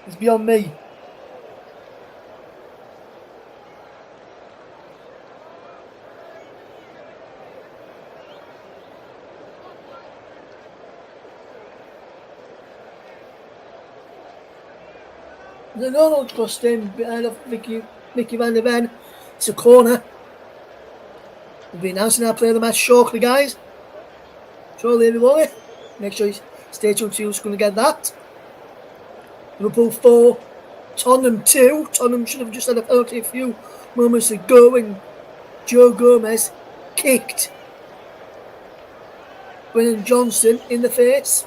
It's beyond me. The normal trust in behind of Mickey van der Ven. It's a corner. We'll be announcing our player of the match shortly, guys. Shortly, everybody. Make sure you stay tuned to see who's going to get that. Liverpool 4, Tottenham 2. Tottenham should have just had a penalty a few moments ago when Joe Gomez kicked Brennan Johnson in the face.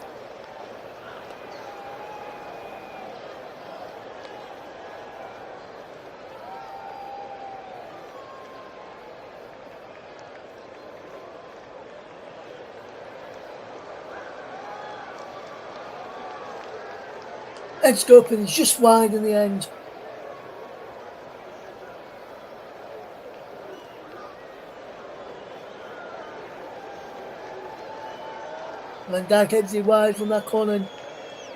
Head scope and it's just wide in the end. Van Dijk heads it wide from that corner.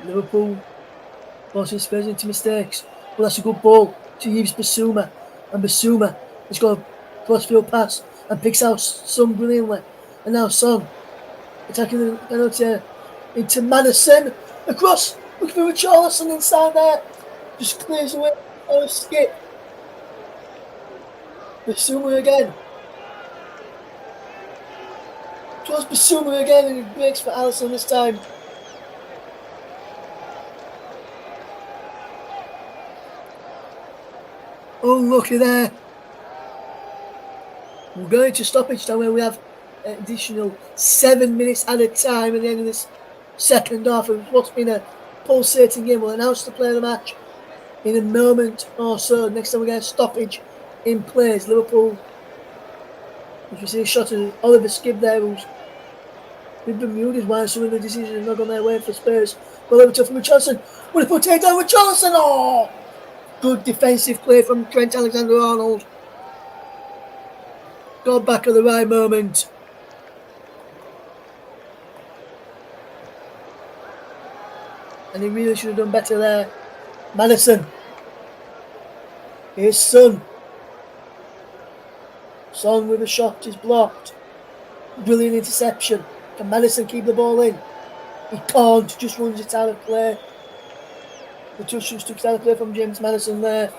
Liverpool forcing Spurs into mistakes. But that's a good ball to Yves Bissouma. And Bissouma has got a crossfield pass and picks out Son brilliantly. And now Son attacking the penalty into Madison. Across, looking for Richarlison inside there. Just clears away on a skip. Bissouma again. Draws Bissouma again and he breaks for Alisson this time. Unlucky there. We're going to stoppage time where we have an additional 7 minutes at a time at the end of this second half of what's been a pulsating game. We'll announce the player of the match in a moment or so. Next time we get a stoppage in plays. Liverpool, as we see a shot of Oliver Skibb there, who's been Bermuda's why some of the decisions have not gone their way for Spurs. Well, over to from Richarlison. Will he put it down with Richarlison? Oh! Good defensive play from Trent Alexander-Arnold. Got back at the right moment. And he really should have done better there. Maddison. Here's Son. Son with a shot is blocked. Brilliant interception. Can Maddison keep the ball in? He can't, just runs it out of play. The touch just took it out of play from James Maddison there.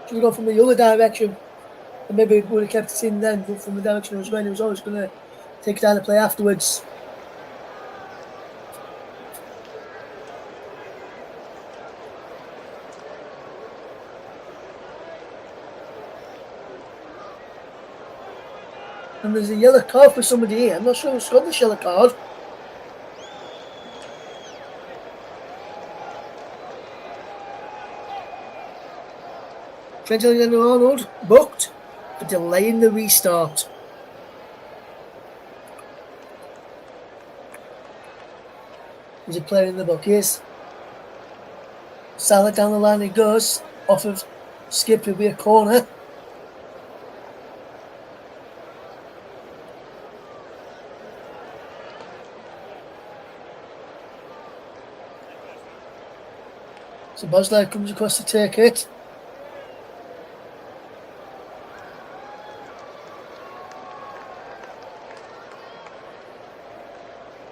Should have gone from the other direction. And maybe it would have kept it in then, but from the direction it was going, he was always going to take it out of play afterwards. And there's a yellow card for somebody here. I'm not sure who's got this yellow card. Trent Alexander-Arnold booked for delaying the restart. There's a player in the book. Yes. Salah down the line he goes. Off of Skip, will be a corner. So Bosley comes across to take it.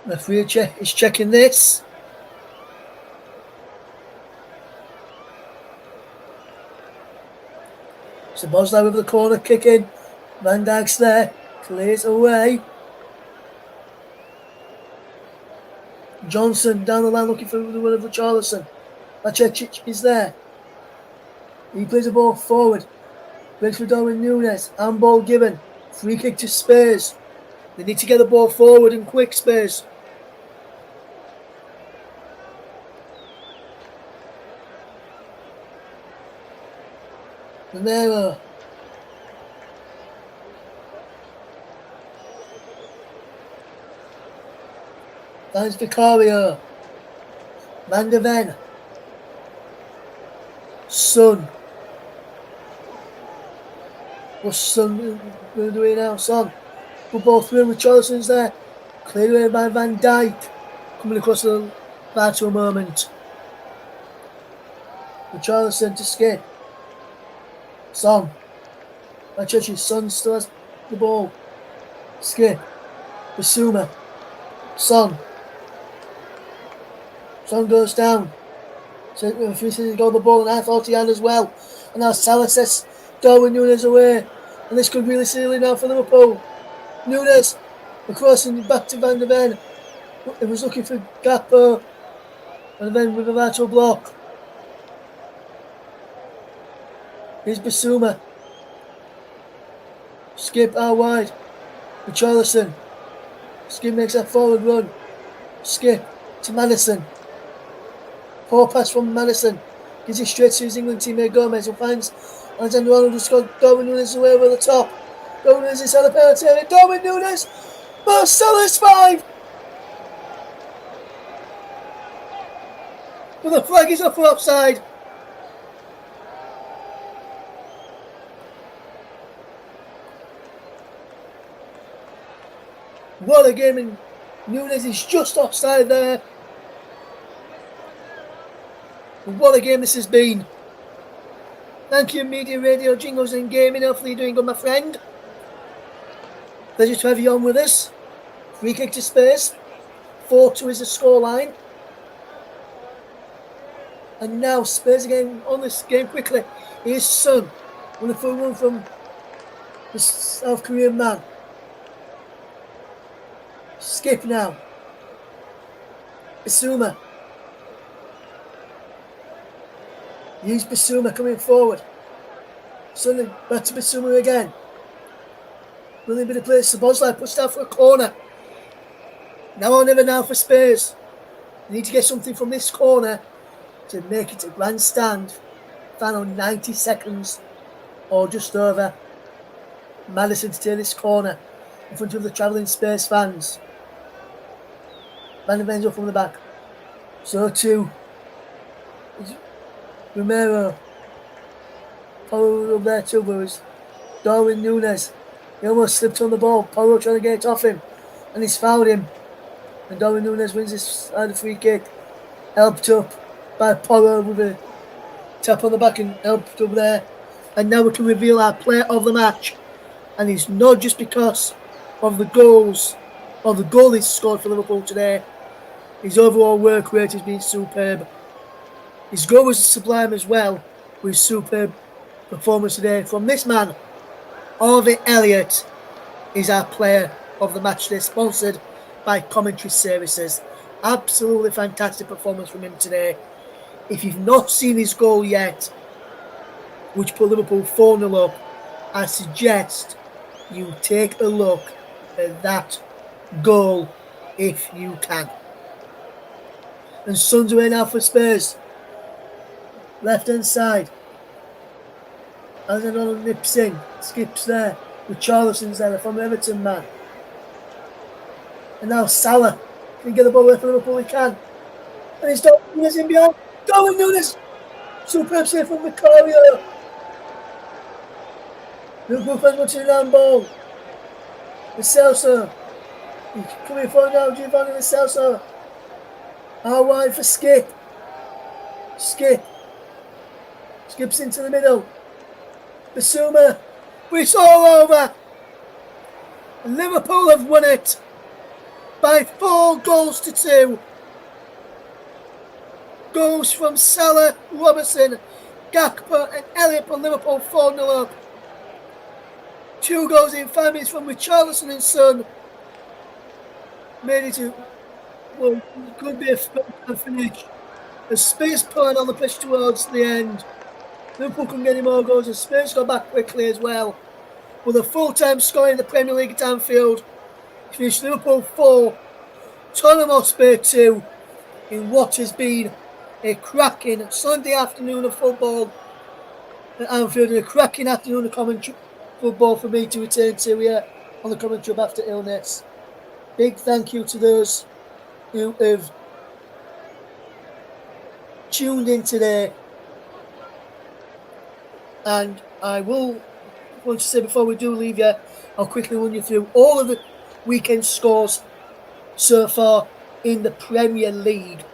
Referee is checking this. So Bosley with the corner kick in. Van Dijk's there. Clears away. Johnson down the line looking for the winner for Richarlison. Lacic is there. He plays the ball forward. Breaks for Darwin Núñez. Handball given. Free kick to Spurs. They need to get the ball forward in quick, Spurs. Romero. Finds Vicario. Van de Ven. Son. What's Son going to do now? Son. Good ball through. Richarlison's there. Cleared away by Van Dijk. Coming across the bar to a moment. Richarlison to Skip. Son. Manchester's Son still has the ball. Skip. Basuma. Son. Son goes down. So he got the ball and I thought he had as well. And now Salah says Darwin Núñez away. And this could really seal it now for Liverpool. Núñez across and back to Van de Ven. It was looking for Gakpo. And then with a lateral block. Here's Basuma. Skip out wide. Richarlison. Skip makes that forward run. Skip to Maddison. Poor pass from Maddison. Gives it straight to his England teammate Gomez, who finds Alexander-Arnold just got Darwin Núñez away over the top. Darwin Núñez inside the penalty area. Darwin Núñez! Salah's 5! But the flag is up for offside. What a game, and Núñez is just offside there. What a game this has been. Thank you, Media Radio, Jingles and Gaming. Hopefully you're doing good, my friend. Pleasure to have you on with us. Free kick to Spurs. 4-2 is the scoreline. And now Spurs again on this game quickly. Here's Son. Wonderful run from the South Korean man. Skip now. Basuma. Use Basuma coming forward. Suddenly back to Basuma again. Really bit of play. Szoboszlai pushed out for a corner. Now or never now for Spurs. They need to get something from this corner to make it a grandstand. Final 90 seconds or just over. Maddison to take this corner in front of the travelling Spurs fans. Van de Ven's up from the back. So too. Romero. Paulo up there too, but it was Darwin Núñez. He almost slipped on the ball. Paulo trying to get it off him, and he's fouled him. And Darwin Núñez wins his side of free kick. Helped up by Paulo with a tap on the back and helped up there. And now we can reveal our player of the match. And it's not just because of the goals or the goal he's scored for Liverpool today. His overall work rate has been superb. His goal was sublime as well, with superb performance today from this man. Harvey Elliott is our player of the match today, sponsored by Commentary Services. Absolutely fantastic performance from him today. If you've not seen his goal yet, which put Liverpool 4-0 up, I suggest you take a look at that goal if you can. And Son's away now for Spurs. Left hand side. Alexander nips in, skips there. Richarlison's there, from Everton man. And now Salah can get the ball away for Liverpool. He can. And it's Darwin Núñez in behind. Darwin Núñez! Superb save from Vicario. Liverpool fans watching the long ball. The Celso. He's coming forward now, Giovanni Lo Celso. Out wide for Skip. Skip. Skips into the middle. Basuma. But it's all over. And Liverpool have won it by 4-2. Goals from Salah, Robertson, Gakpo and Elliott for Liverpool 4-0 up. 2 goals in 5 minutes from Richarlison and Son. Made it to, well, it could be a finish. The Spurs pulling on the pitch towards the end. Liverpool couldn't get any more goals, and Spurs got back quickly as well. With a full-time score in the Premier League at Anfield, finished Liverpool 4, Tottenham Hotspur 2, in what has been a cracking Sunday afternoon of football at Anfield, and a cracking afternoon of commentary football for me to return to here on the commentary up after illness. Big thank you to those who have tuned in today. And I will want to say before we do leave you, I'll quickly run you through all of the weekend scores so far in the Premier League.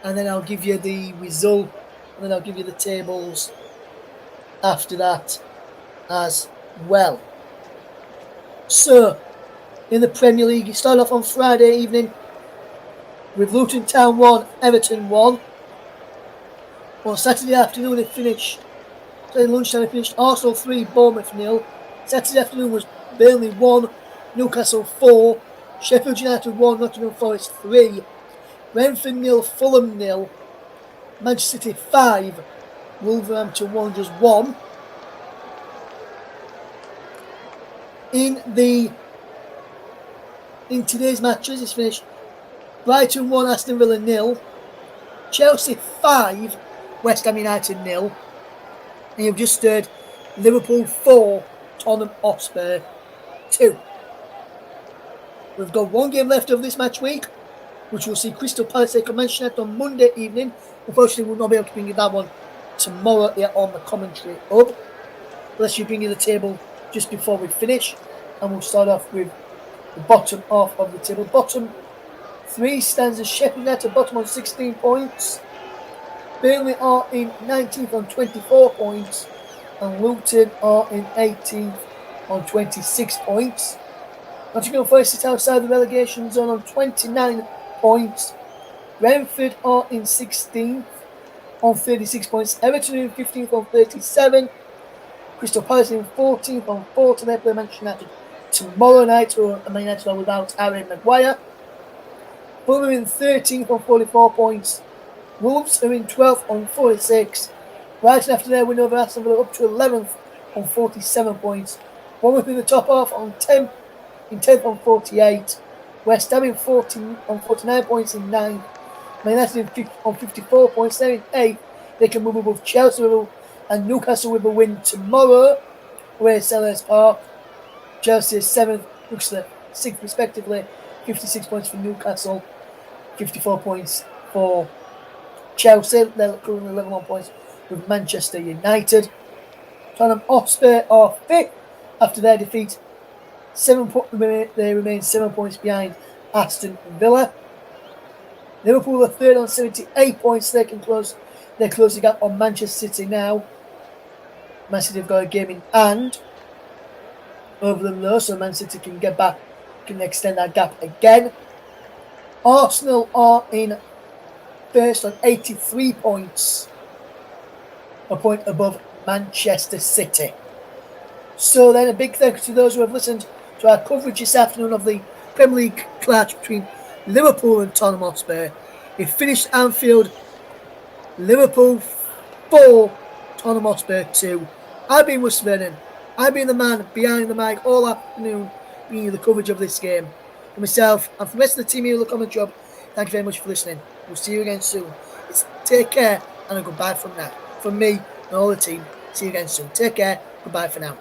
And then I'll give you the result, and then I'll give you the tables after that as well. So, in the Premier League, you start off on Friday evening with Luton Town 1, Everton 1. On Saturday afternoon, it finished. Saturday lunchtime, it finished Arsenal 3, Bournemouth 0. Saturday afternoon was Burnley 1, Newcastle 4, Sheffield United 1, Nottingham Forest 3, Brentford 0, Fulham 0, Manchester City 5, Wolverhampton Wanderers 1. In today's matches, it's finished Brighton 1, Aston Villa 0, Chelsea 5, West Ham United 0, and you've just heard Liverpool 4, Tottenham Hotspur 2. We've got 1 game left of this match week, which will see Crystal Palace take on Manchester United on Monday evening. Unfortunately, we'll not be able to bring you that one tomorrow here on the commentary hub, unless you bring you the table just before we finish. And we'll start off with the bottom half of the table. Bottom 3 stands as Sheffield United, bottom on 16 points. Burnley are in 19th on 24 points. And Luton are in 18th on 26 points. Nottingham Forest is outside the relegation zone on 29 points. Brentford are in 16th on 36 points. Everton in 15th on 37. Crystal Palace in 14th on 40. They play Manchester United tomorrow night, or Man United are without Harry Maguire. Fulham in 13th on 44 points. Wolves are in 12th on 46. Brighton, after their win over Aston Villa, up to 11th on 47 points. Bournemouth in the top half on 10th on 48. West Ham in 49 points in 9th. Man United on 54 points. They're in 8th. They can move above Chelsea and Newcastle with a win tomorrow away at Selhurst Park. Chelsea is 7th, Newcastle 6th respectively. 56 points for Newcastle, 54 points for Chelsea. They're currently 11 points with Manchester United. Tottenham Hotspur are 5th after their defeat. They remain 7 points behind Aston Villa. Liverpool are 3rd on 78 points. They close the gap on Manchester City now. Man City have got a game in hand over them though, so Man City can extend that gap again. Arsenal are in first on 83 points, a point above Manchester City. So then a big thank you to those who have listened to our coverage this afternoon of the Premier League clash between Liverpool and Tottenham Hotspur. It finished Anfield, Liverpool 4, Tottenham Hotspur 2. I've been Wes Vernon. I've been the man behind the mic all afternoon, bringing you the coverage of this game. For myself and for the rest of the team here who look on the job, thank you very much for listening. We'll see you again soon. Take care and a goodbye from now. From me and all the team, see you again soon. Take care, goodbye for now.